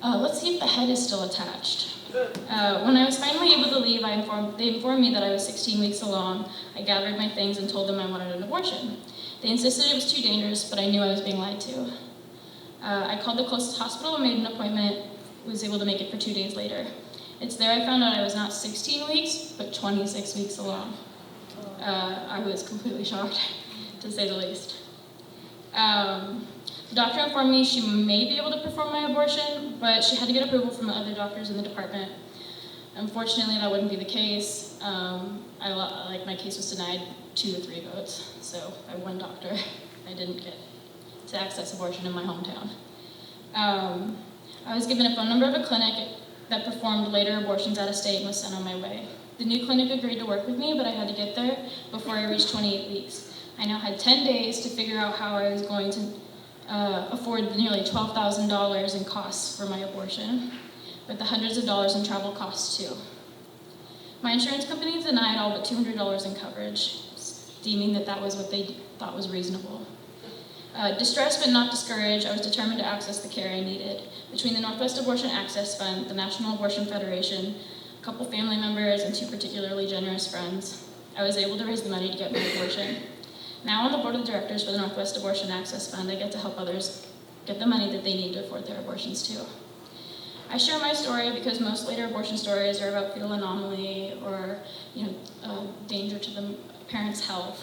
let's see if the head is still attached. When I was finally able to leave, they informed me that I was 16 weeks along. I gathered my things and told them I wanted an abortion. They insisted it was too dangerous, but I knew I was being lied to. I called the closest hospital and made an appointment, was able to make it for 2 days later. It's there I found out I was not 16 weeks, but 26 weeks along. I was completely shocked, to say the least. The doctor informed me she may be able to perform my abortion, but she had to get approval from the other doctors in the department. Unfortunately, that wouldn't be the case. My case was denied 2 to 3 votes, so by one doctor, I didn't get to access abortion in my hometown. I was given a phone number of a clinic that performed later abortions out of state and was sent on my way. The new clinic agreed to work with me, but I had to get there before I reached 28 weeks. I now had 10 days to figure out how I was going to afford the nearly $12,000 in costs for my abortion, with the hundreds of dollars in travel costs too. My insurance company denied all but $200 in coverage, deeming that was what they thought was reasonable. Distressed but not discouraged, I was determined to access the care I needed. Between the Northwest Abortion Access Fund, the National Abortion Federation, a couple family members, and 2 particularly generous friends, I was able to raise the money to get my abortion. Now on the board of directors for the Northwest Abortion Access Fund, I get to help others get the money that they need to afford their abortions too. I share my story because most later abortion stories are about fetal anomaly or danger to the parent's health.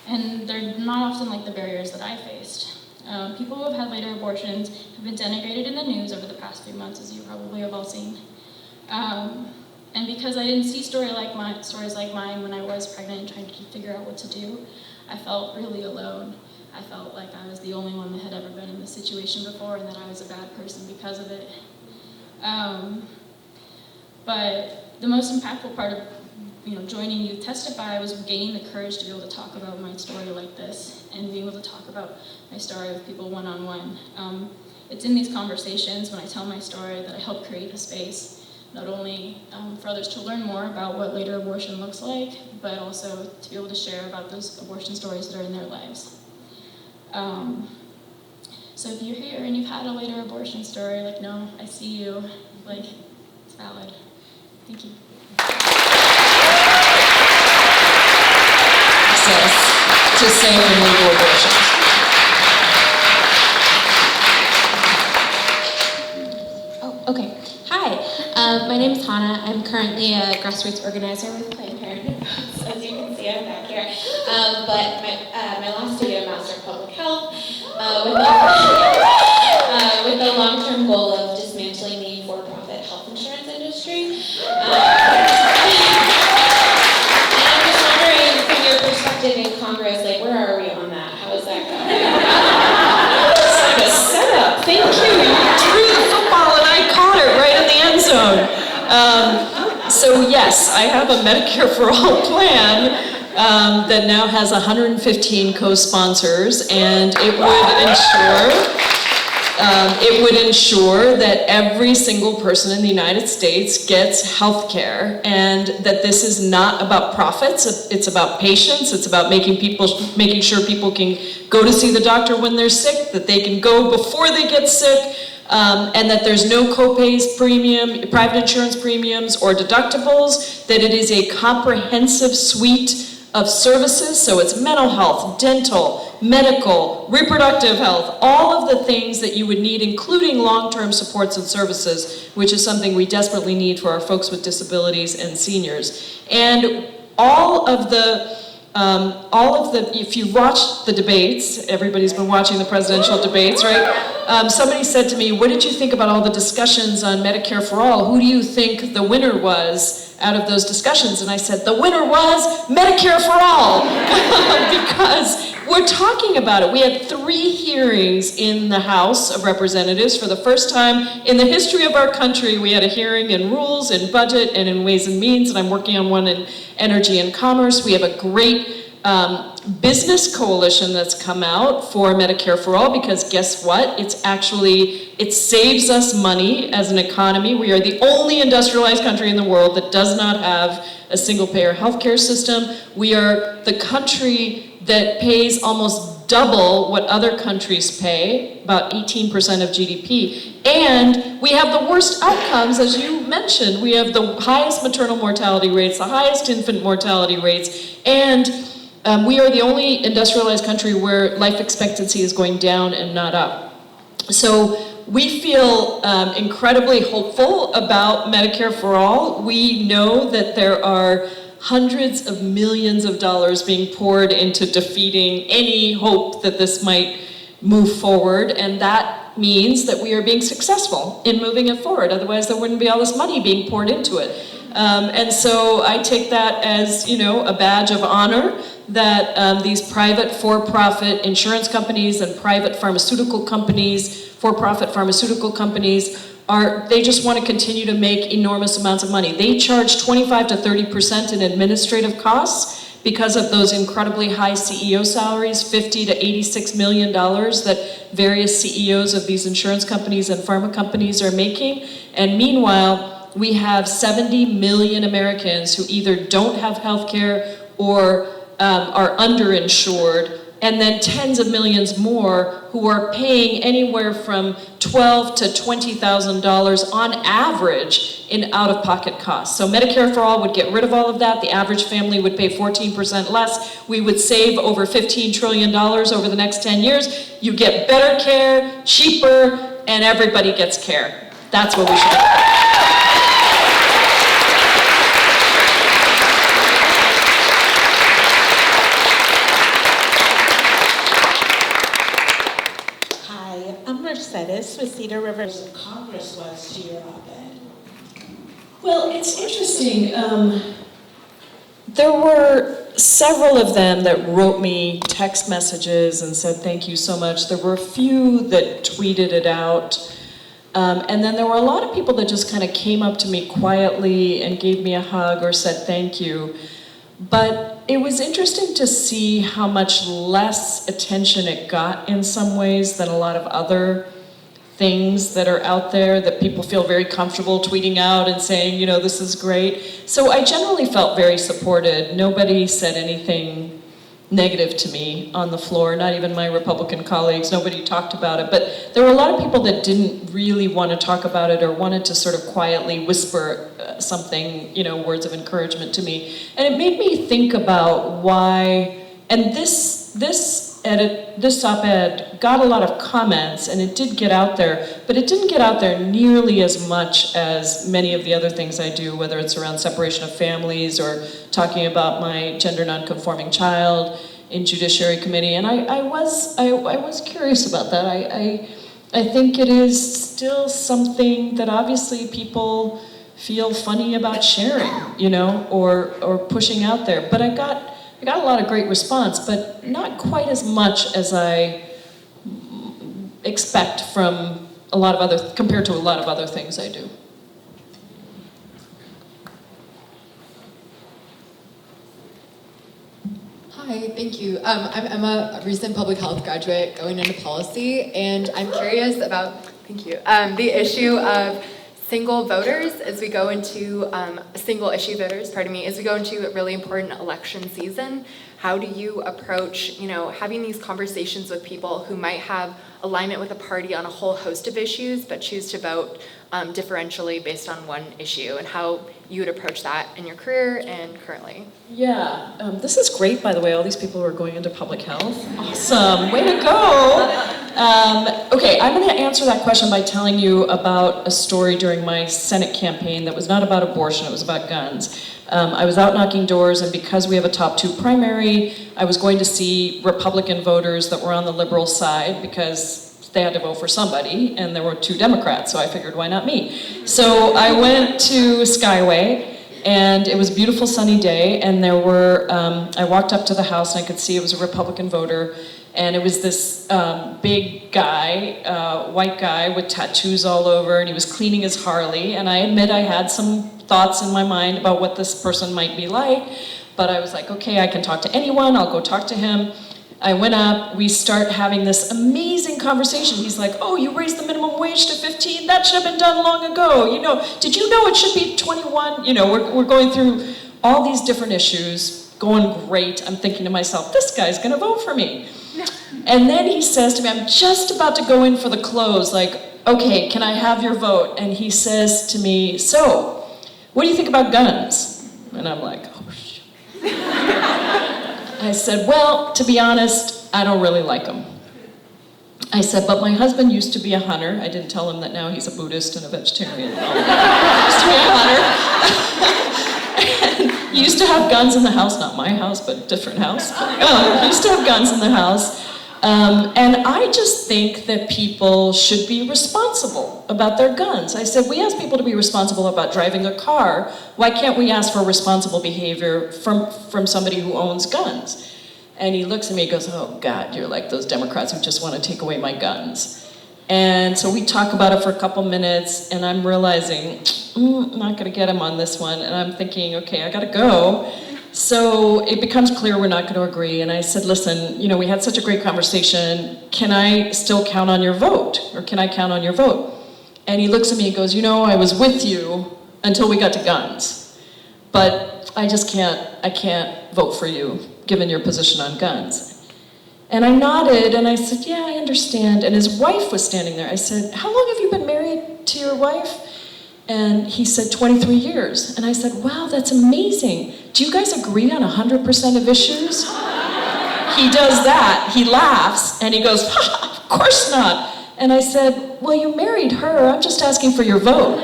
And they're not often like the barriers that I faced. People who have had later abortions have been denigrated in the news over the past few months, as you probably have all seen. And because I didn't see stories like mine when I was pregnant and trying to figure out what to do, I felt really alone. I felt like I was the only one that had ever been in this situation before and that I was a bad person because of it. But the most impactful part of joining Youth Testify was gaining the courage to be able to talk about my story like this and being able to talk about my story with people one-on-one. It's in these conversations when I tell my story that I help create a space, not only for others to learn more about what later abortion looks like, but also to be able to share about those abortion stories that are in their lives. So if you're here and you've had a later abortion story, no, I see you, it's valid. Thank you. Access to safe and legal abortions. Oh, okay. Hi, my name is Hannah. I'm currently a grassroots organizer with Planned Parenthood. As you can see, I'm back here. But my last degree, a Master of Public Health, with the long-term goal of dismantling the for-profit health insurance industry. Perspective in Congress, where are we on that? How is that going? It's like a setup. Thank you. You threw the football and I caught it right in the end zone. So yes, I have a Medicare for All plan that now has 115 co-sponsors, and it would ensure that every single person in the United States gets health care, and that this is not about profits, it's about patients, it's about making sure people can go to see the doctor when they're sick, that they can go before they get sick, and that there's no co-pays, private insurance premiums, or deductibles, that it is a comprehensive suite of services, so it's mental health, dental, medical, reproductive health, all of the things that you would need, including long-term supports and services, which is something we desperately need for our folks with disabilities and seniors. And all of the, if you watch the debates, everybody's been watching the presidential debates, right? Somebody said to me, what did you think about all the discussions on Medicare for All? Who do you think the winner was out of those discussions? And I said, the winner was Medicare for All. Because we're talking about it. We had 3 hearings in the House of Representatives. For the first time in the history of our country, we had a hearing in Rules, in Budget, and in Ways and Means, and I'm working on one in Energy and Commerce. We have a great business coalition that's come out for Medicare for All, because guess what? It saves us money as an economy. We are the only industrialized country in the world that does not have a single-payer healthcare system. We are the country that pays almost double what other countries pay, about 18% of GDP. And we have the worst outcomes, as you mentioned. We have the highest maternal mortality rates, the highest infant mortality rates, and we are the only industrialized country where life expectancy is going down and not up. So we feel incredibly hopeful about Medicare for All. We know that there are hundreds of millions of dollars being poured into defeating any hope that this might move forward, and that means that we are being successful in moving it forward. Otherwise, there wouldn't be all this money being poured into it. And so I take that as, a badge of honor that these private for-profit insurance companies and private pharmaceutical companies, for-profit pharmaceutical companies, they just want to continue to make enormous amounts of money. They charge 25 to 30% in administrative costs because of those incredibly high CEO salaries, $50 to $86 million that various CEOs of these insurance companies and pharma companies are making. And meanwhile, we have 70 million Americans who either don't have health care or are underinsured, and then tens of millions more who are paying anywhere from $12,000 to $20,000 on average in out-of-pocket costs. So Medicare for All would get rid of all of that. The average family would pay 14% less. We would save over $15 trillion over the next 10 years. You get better care, cheaper, and everybody gets care. That's what we should do. Mercedes with Cedar River Congress was to your op-ed. Well, it's interesting. There were several of them that wrote me text messages and said thank you so much. There were a few that tweeted it out. And then there were a lot of people that just kind of came up to me quietly and gave me a hug or said thank you. But it was interesting to see how much less attention it got in some ways than a lot of other things that are out there that people feel very comfortable tweeting out and saying, you know, this is great. So I generally felt very supported. Nobody said anything negative to me on the floor, not even my Republican colleagues. Nobody talked about it. But there were a lot of people that didn't really want to talk about it or wanted to sort of quietly whisper something, you know, words of encouragement to me. And it made me think about why, and this op-ed got a lot of comments, and it did get out there, but it didn't get out there nearly as much as many of the other things I do, whether it's around separation of families or talking about my gender nonconforming child in Judiciary Committee. And I was curious about that. I think it is still something that obviously people feel funny about sharing, you know, or pushing out there. But I got a lot of great response, but not quite as much as I expect from compared to a lot of other things I do. Hi, thank you. I'm a recent public health graduate going into policy, and I'm curious about, thank you, the issue of single voters as we go into, single issue voters, pardon me, as we go into a really important election season. How do you approach, you know, having these conversations with people who might have alignment with a party on a whole host of issues, but choose to vote differentially based on one issue, and how you would approach that in your career and currently? Yeah, this is great, by the way, all these people who are going into public health. Awesome, way to go. Okay, I'm gonna answer that question by telling you about a story during my Senate campaign that was not about abortion, it was about guns. I was out knocking doors, and because we have a top 2 primary, I was going to see Republican voters that were on the liberal side because they had to vote for somebody, and there were 2 Democrats, so I figured, why not me? So I went to Skyway, and it was a beautiful sunny day, and there were, I walked up to the house, and I could see it was a Republican voter, and it was this big guy, white guy with tattoos all over, and he was cleaning his Harley, and I admit I had some thoughts in my mind about what this person might be like, but I was like, okay, I can talk to anyone, I'll go talk to him. I went up, we start having this amazing conversation. He's like, oh, you raised the minimum wage to 15? That should have been done long ago. You know, did you know it should be 21? You know, we're going through all these different issues, going great. I'm thinking to myself, this guy's gonna vote for me. And then he says to me, I'm just about to go in for the close, like, okay, can I have your vote? And he says to me, so, what do you think about guns? And I'm like, oh, shit. I said, well, to be honest, I don't really like them. I said, but my husband used to be a hunter. I didn't tell him that now he's a Buddhist and a vegetarian. He used to be a hunter. And he used to have guns in the house, not my house, but different house. He used to have guns in the house. And I just think that people should be responsible about their guns. I said, we ask people to be responsible about driving a car. Why can't we ask for responsible behavior from somebody who owns guns? And he looks at me and goes, oh God, you're like those Democrats who just want to take away my guns. And so we talk about it for a couple minutes, and I'm realizing, I'm not gonna get him on this one. And I'm thinking, okay, I gotta go. So it becomes clear we're not going to agree, and I said, listen, you know, we had such a great conversation, can I still count on your vote, or can I count on your vote? And he looks at me and goes, you know, I was with you until we got to guns, but I can't vote for you, given your position on guns. And I nodded, and I said, yeah, I understand, and his wife was standing there. I said, how long have you been married to your wife? And he said, 23 years. And I said, wow, that's amazing. Do you guys agree on 100% of issues? He does that, he laughs, and he goes, of course not. And I said, well, you married her, I'm just asking for your vote.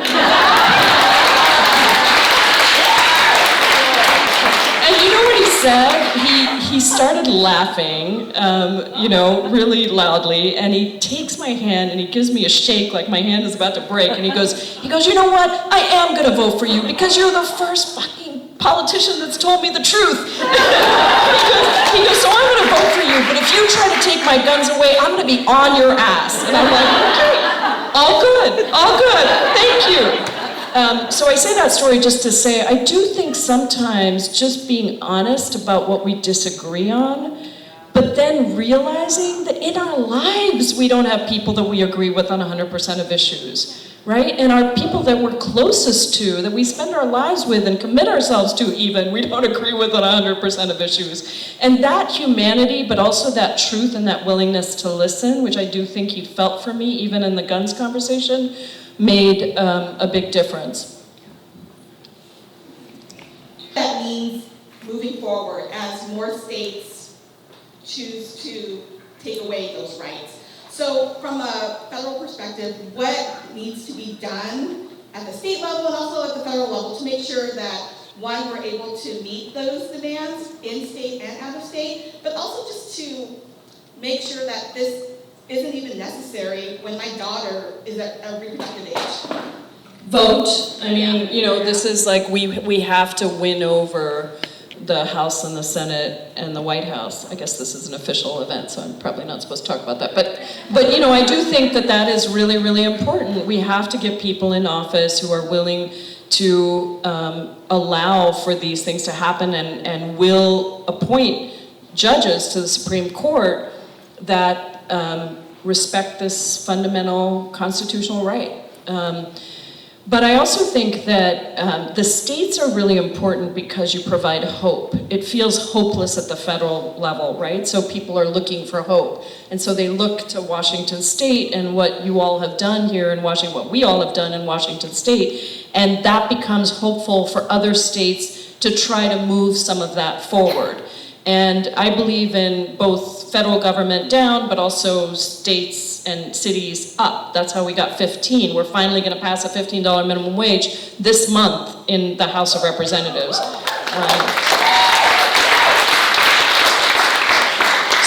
And you know what he said? He started laughing, you know, really loudly, and he takes my hand and he gives me a shake like my hand is about to break, and he goes, you know what? I am gonna vote for you because you're the first fucking politician that's told me the truth. he goes, so I'm gonna vote for you, but if you try to take my guns away, I'm gonna be on your ass. And I'm like, okay. All good, all good. Thank you. So I say that story just to say, I do think sometimes just being honest about what we disagree on, but then realizing that in our lives we don't have people that we agree with on 100% of issues, right? And our people that we're closest to, that we spend our lives with and commit ourselves to even, we don't agree with on 100% of issues. And that humanity, but also that truth and that willingness to listen, which I do think he felt for me, even in the guns conversation, made a big difference. That means moving forward as more states choose to take away those rights. So from a federal perspective, what needs to be done at the state level and also at the federal level to make sure that, one, we're able to meet those demands in state and out of state, but also just to make sure that this isn't even necessary when my daughter is at a reproductive age. Vote. I mean, you know, this is like we have to win over the House and the Senate and the White House. I guess this is an official event, so I'm probably not supposed to talk about that. But you know, I do think that that is really, really important. We have to get people in office who are willing to allow for these things to happen and will appoint judges to the Supreme Court that respect this fundamental constitutional right. But I also think that the states are really important because you provide hope. It feels hopeless at the federal level, right? So people are looking for hope. And so they look to Washington State and what you all have done here in Washington, what we all have done in Washington State, and that becomes hopeful for other states to try to move some of that forward. And I believe in both federal government down, but also states and cities up. That's how we got 15. We're finally going to pass a $15 minimum wage this month in the House of Representatives.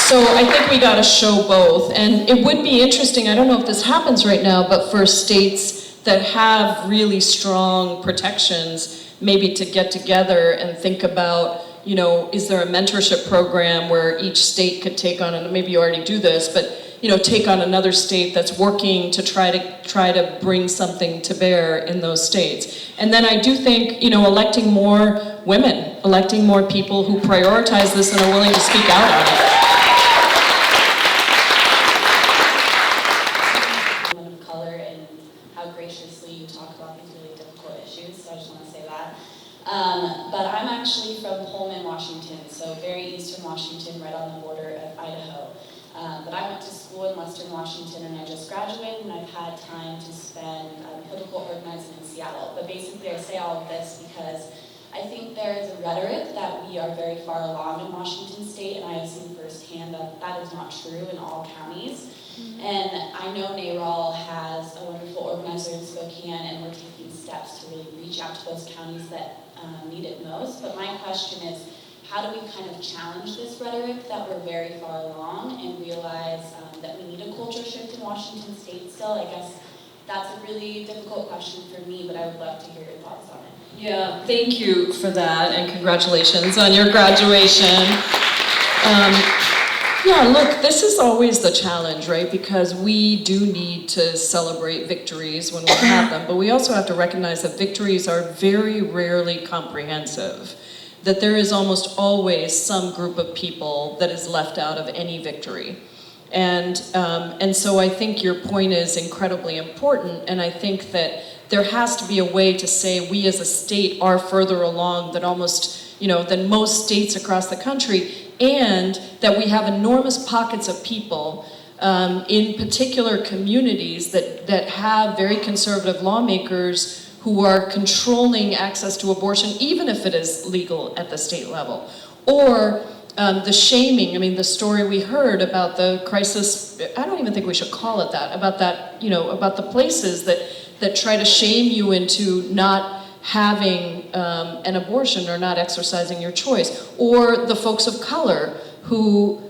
So I think we got to show both. And it would be interesting, I don't know if this happens right now, but for states that have really strong protections, maybe to get together and think about, you know, is there a mentorship program where each state could take on, and maybe you already do this, but you know, take on another state that's working to try to bring something to bear in those states. And then I do think, you know, electing more women, electing more people who prioritize this and are willing to speak out on it. Women of color and how graciously you talk about these really difficult issues, so I just want to say that. But I'm actually from Pullman, Washington, so very eastern Washington, right on the border of Idaho. But I went to school in Western Washington and I just graduated and I've had time to spend political organizing in Seattle. But basically I say all of this because I think there is a rhetoric that we are very far along in Washington State, and I have seen firsthand that that is not true in all counties. And I know NARAL has a wonderful organizer in Spokane, and we're taking steps to really reach out to those counties that need it most. But my question is, how do we kind of challenge this rhetoric that we're very far along and realize that we need a culture shift in Washington State still? I guess that's a really difficult question for me, but I would love to hear your thoughts on it. Yeah, thank you for that, and congratulations on your graduation. Yeah, look, this is always the challenge, right? Because we do need to celebrate victories when we have them, but we also have to recognize that victories are very rarely comprehensive. That there is almost always some group of people that is left out of any victory. And so I think your point is incredibly important, and I think that there has to be a way to say we as a state are further along than than most states across the country, and that we have enormous pockets of people in particular communities that have very conservative lawmakers who are controlling access to abortion, even if it is legal at the state level. Or the shaming, I mean, the story we heard about the crisis, I don't even think we should call it that, about the places that try to shame you into not having an abortion or not exercising your choice. Or the folks of color who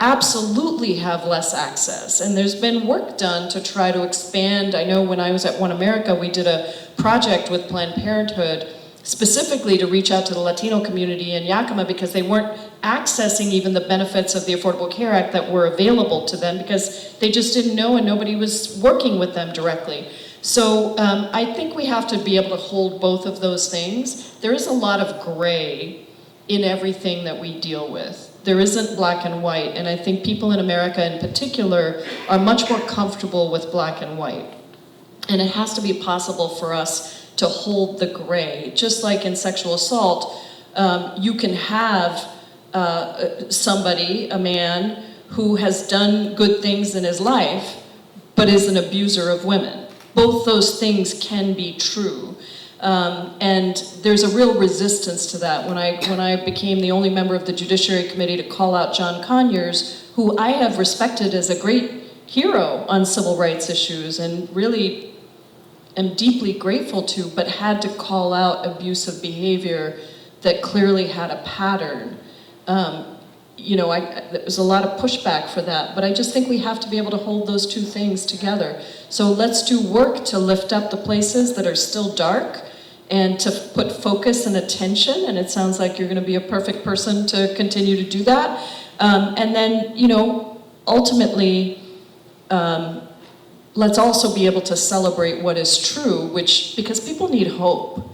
absolutely have less access. And there's been work done to try to expand. I know when I was at One America, we did a project with Planned Parenthood specifically to reach out to the Latino community in Yakima because they weren't accessing even the benefits of the Affordable Care Act that were available to them because they just didn't know and nobody was working with them directly. So I think we have to be able to hold both of those things. There is a lot of gray in everything that we deal with. There isn't black and white, and I think people in America in particular are much more comfortable with black and white. And it has to be possible for us to hold the gray. Just like in sexual assault, you can have somebody, a man, who has done good things in his life, but is an abuser of women. Both those things can be true. And there's a real resistance to that. When I became the only member of the Judiciary Committee to call out John Conyers, who I have respected as a great hero on civil rights issues and really am deeply grateful to, but had to call out abusive behavior that clearly had a pattern. There was a lot of pushback for that, but I just think we have to be able to hold those two things together. So let's do work to lift up the places that are still dark and to put focus and attention, and it sounds like you're gonna be a perfect person to continue to do that. And then, ultimately, let's also be able to celebrate what is true, because people need hope.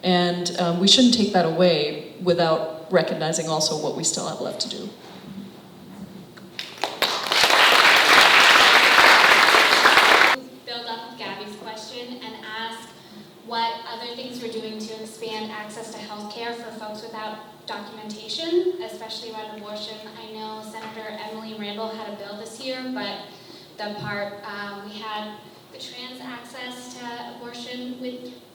And we shouldn't take that away without recognizing also what we still have left to do. Build up Gabby's question and ask what other things we're doing to expand access to health care for folks without documentation, especially around abortion. I know Senator Emily Randall had a bill this year, but the part we had the trans access to abortion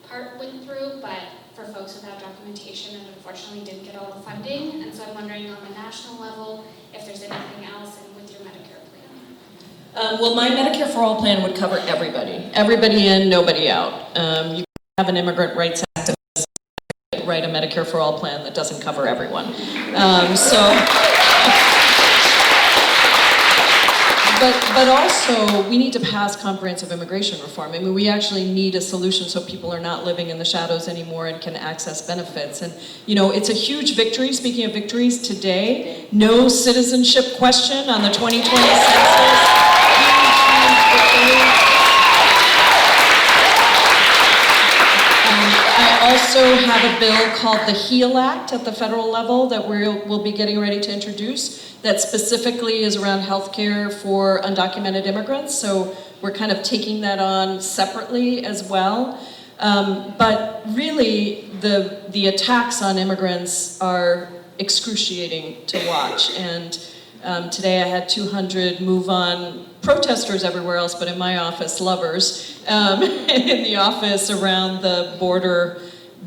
part went through, but for folks without documentation, it unfortunately didn't get all the funding. And so I'm wondering on the national level if there's anything else and with your Medicare plan. Well, my Medicare for All plan would cover everybody. Everybody in, nobody out. You have an immigrant rights activist write a Medicare for All plan that doesn't cover everyone. But also, we need to pass comprehensive immigration reform. I mean, we actually need a solution so people are not living in the shadows anymore and can access benefits. And, it's a huge victory. Speaking of victories, today, no citizenship question on the 2020 census. I also have a bill called the HEAL Act at the federal level that we'll be getting ready to introduce that specifically is around healthcare for undocumented immigrants. So we're kind of taking that on separately as well. But really, the attacks on immigrants are excruciating to watch. And today I had 200 MoveOn protesters everywhere else, but in my office, lovers, in the office around the border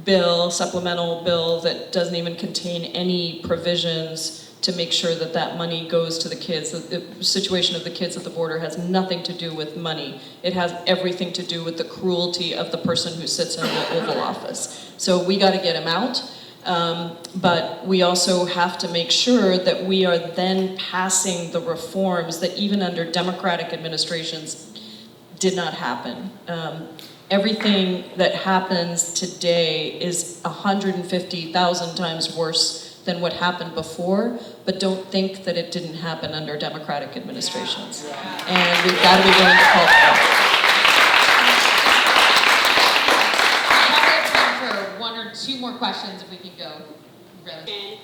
bill, supplemental bill that doesn't even contain any provisions to make sure that that money goes to the kids. The situation of the kids at the border has nothing to do with money. It has everything to do with the cruelty of the person who sits in the Oval Office. So we gotta get him out, but we also have to make sure that we are then passing the reforms that even under Democratic administrations did not happen. Everything that happens today is 150,000 times worse than what happened before, but don't think that it didn't happen under Democratic administrations. And we've got to be willing to call it out. I have time for one or two more questions if we can go. Really.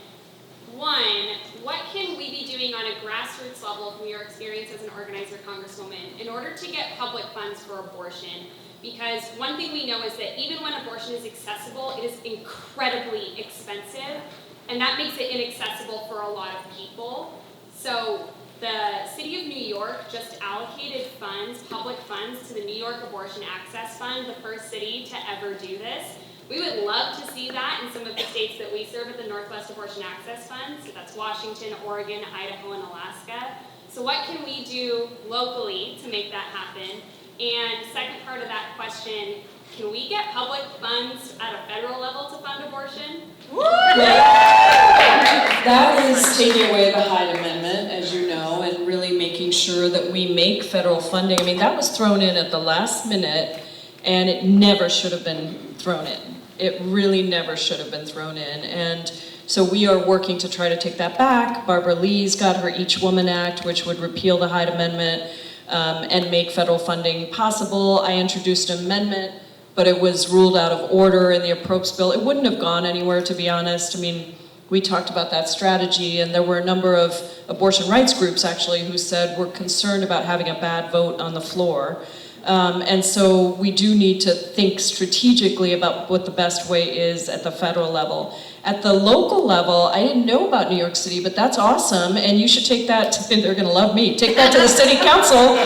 One, what can we be doing on a grassroots level from your experience as an organizer, Congresswoman, in order to get public funds for abortion? Because one thing we know is that even when abortion is accessible, it is incredibly expensive, and that makes it inaccessible for a lot of people. So the city of New York just allocated funds, public funds, to the New York Abortion Access Fund, the first city to ever do this. We would love to see that in some of the states that we serve at the Northwest Abortion Access Fund. So that's Washington, Oregon, Idaho, and Alaska. So what can we do locally to make that happen? And second part of that question, can we get public funds at a federal level to fund abortion? That is taking away the Hyde Amendment, as you know, and really making sure that we make federal funding. I mean, that was thrown in at the last minute, and it never should have been thrown in. It really never should have been thrown in. And So we are working to try to take that back. Barbara Lee's got her Each Woman Act, which would repeal the Hyde Amendment and make federal funding possible. I introduced an amendment, but it was ruled out of order in the appropriations bill. It wouldn't have gone anywhere, to be honest. I mean, we talked about that strategy, and there were a number of abortion rights groups actually who said we're concerned about having a bad vote on the floor. And so we do need to think strategically about what the best way is at the federal level. At the local level, I didn't know about New York City, but that's awesome, and you should take that to, they're gonna love me, take that to the city council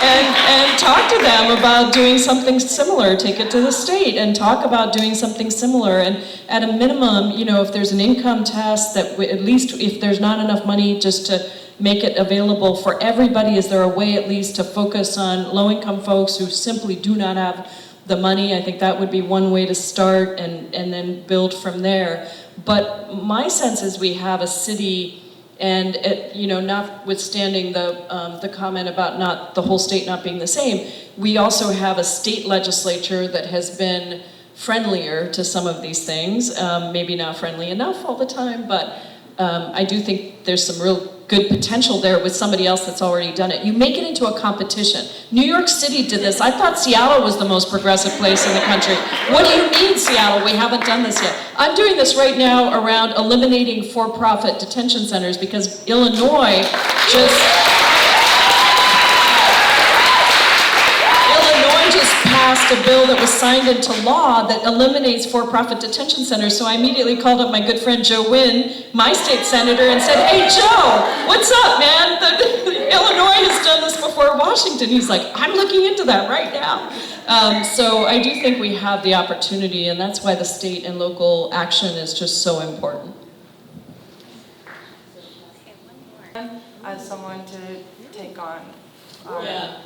and talk to them about doing something similar. Take it to the state and talk about doing something similar. And at a minimum, you know, if there's an income test that at least if there's not enough money just to make it available for everybody, is there a way at least to focus on low-income folks who simply do not have the money? I think that would be one way to start and then build from there. But my sense is we have a city, and it, you know, notwithstanding the comment about not the whole state not being the same, we also have a state legislature that has been friendlier to some of these things. Maybe not friendly enough all the time, but I do think there's some real good potential there with somebody else that's already done it. You make it into a competition. New York City did this. I thought Seattle was the most progressive place in the country. What do you mean, Seattle? We haven't done this yet. I'm doing this right now around eliminating for-profit detention centers because Illinois just passed a bill that was signed into law that eliminates for-profit detention centers. So I immediately called up my good friend Joe Wynn, my state senator, and said, "Hey Joe, what's up, man? Illinois has done this before Washington." He's like, "I'm looking into that right now." So I do think we have the opportunity, and that's why the state and local action is just so important. As someone to take on. Yeah.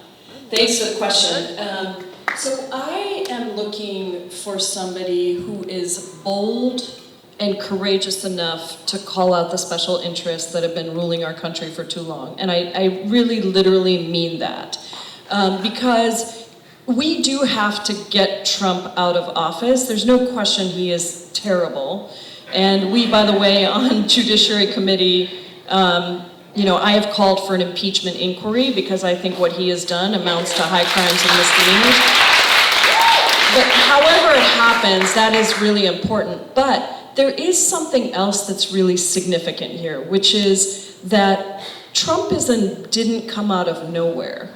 Thanks for the question. So I am looking for somebody who is bold and courageous enough to call out the special interests that have been ruling our country for too long. And I really literally mean that. Because we do have to get Trump out of office. There's no question he is terrible. And we, by the way, on Judiciary Committee, you know, I have called for an impeachment inquiry because I think what he has done amounts to high crimes and misdemeanors. But however it happens, that is really important. But there is something else that's really significant here, which is that Trumpism didn't come out of nowhere.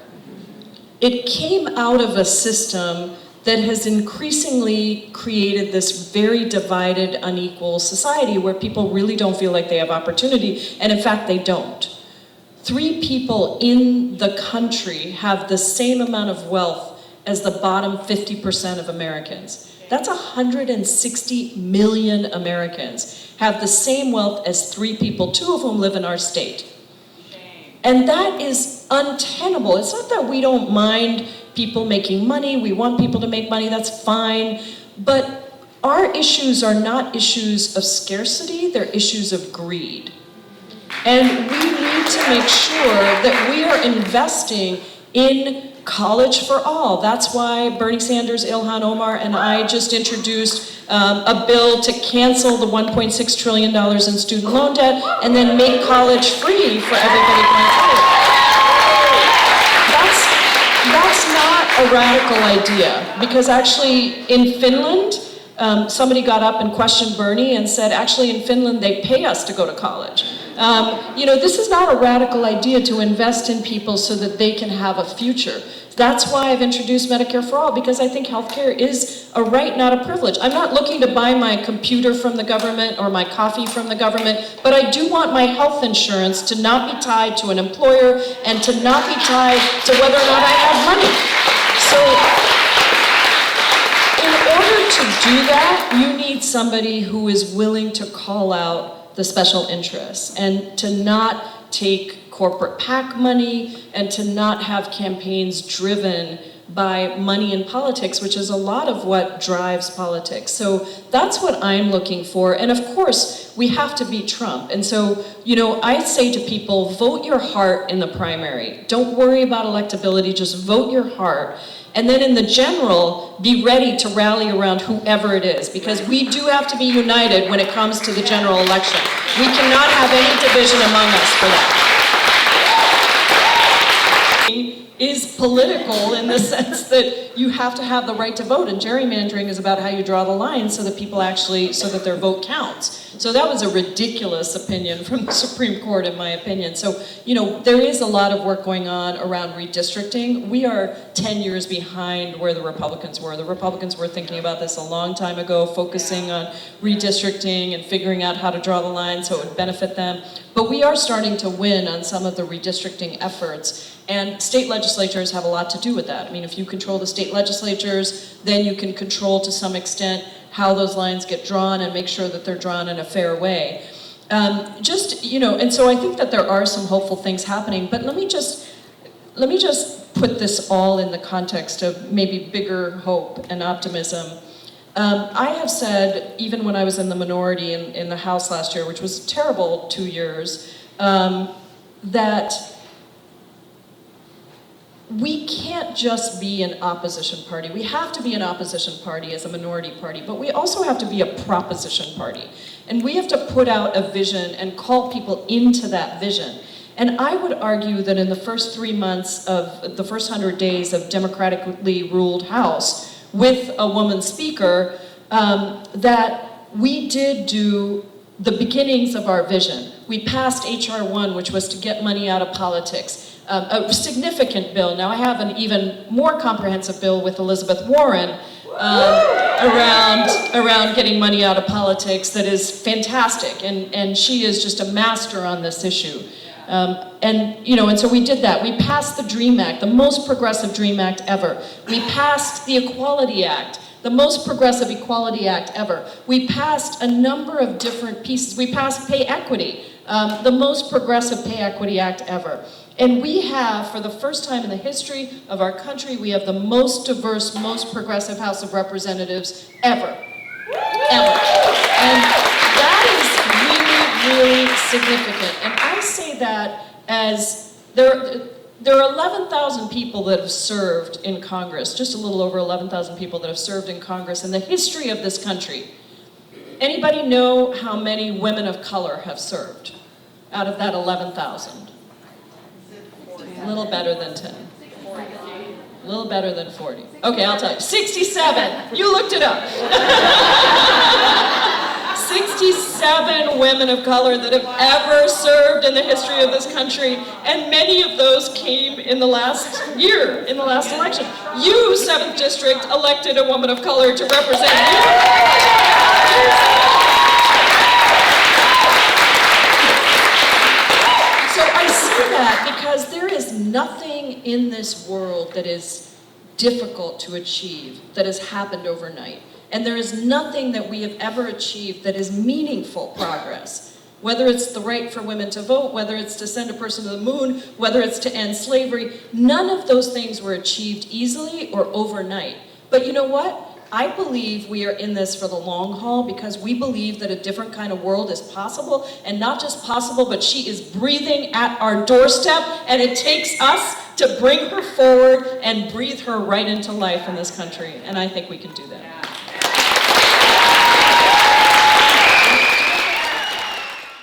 It came out of a system that has increasingly created this very divided, unequal society where people really don't feel like they have opportunity, and in fact, they don't. 3 people in the country have the same amount of wealth as the bottom 50% of Americans. That's 160 million Americans have the same wealth as 3 people, 2 of whom live in our state. And that is untenable. It's not that we don't mind people making money, we want people to make money, that's fine, but our issues are not issues of scarcity, they're issues of greed. And we need to make sure that we are investing in college for all. That's why Bernie Sanders, Ilhan Omar, and I just introduced a bill to cancel the $1.6 trillion in student loan debt and then make college free for everybody going forward. That's not a radical idea, because actually in Finland, somebody got up and questioned Bernie and said, actually in Finland they pay us to go to college. You know, this is not a radical idea to invest in people so that they can have a future. That's why I've introduced Medicare for All, because I think healthcare is a right, not a privilege. I'm not looking to buy my computer from the government or my coffee from the government, but I do want my health insurance to not be tied to an employer and to not be tied to whether or not I have money. So in order to do that, you need somebody who is willing to call out the special interests and to not take corporate PAC money and to not have campaigns driven by money in politics, which is a lot of what drives politics. So that's what I'm looking for. And of course, we have to beat Trump. And so, you know, I say to people, vote your heart in the primary. Don't worry about electability, just vote your heart. And then in the general, be ready to rally around whoever it is, because we do have to be united when it comes to the general election. We cannot have any division among us for that. Is political in the sense that you have to have the right to vote, and gerrymandering is about how you draw the line so that people actually, so that their vote counts. So that was a ridiculous opinion from the Supreme Court, in my opinion. So, you know, there is a lot of work going on around redistricting. We are 10 years behind where the Republicans were. The Republicans were thinking about this a long time ago, focusing on redistricting and figuring out how to draw the line so it would benefit them. But we are starting to win on some of the redistricting efforts. And state legislatures have a lot to do with that. I mean, if you control the state legislatures, then you can control to some extent how those lines get drawn and make sure that they're drawn in a fair way. Just, you know, and so I think that there are some hopeful things happening, but let me just put this all in the context of maybe bigger hope and optimism. I have said, even when I was in the minority in the House last year, which was a terrible 2 years, that we can't just be an opposition party. We have to be an opposition party as a minority party, but we also have to be a proposition party. And we have to put out a vision and call people into that vision. And I would argue that in the first 3 months of the first 100 days of democratically ruled House with a woman speaker, that we did do the beginnings of our vision. We passed H.R. 1, which was to get money out of politics. A significant bill. Now I have an even more comprehensive bill with Elizabeth Warren around getting money out of politics that is fantastic, and she is just a master on this issue. And you know, and so we did that. We passed the DREAM Act, the most progressive DREAM Act ever. We passed the Equality Act, the most progressive Equality Act ever. We passed a number of different pieces. We passed pay equity, the most progressive pay equity act ever. And we have, for the first time in the history of our country, we have the most diverse, most progressive House of Representatives ever. Ever. And that is really, really significant. And I say that as there are 11,000 people that have served in Congress, just a little over 11,000 people that have served in Congress in the history of this country. Anybody know how many women of color have served out of that 11,000? A little better than 10. A little better than 40. Okay, I'll tell you. 67. You looked it up. 67 women of color that have ever served in the history of this country, and many of those came in the last year, in the last election. You, 7th District, elected a woman of color to represent you. So I say that because there is nothing in this world that is difficult to achieve that has happened overnight. And there is nothing that we have ever achieved that is meaningful progress. Whether it's the right for women to vote, whether it's to send a person to the moon, whether it's to end slavery, none of those things were achieved easily or overnight. But you know what? I believe we are in this for the long haul because we believe that a different kind of world is possible, and not just possible, but she is breathing at our doorstep, and it takes us to bring her forward and breathe her right into life in this country, and I think we can do that.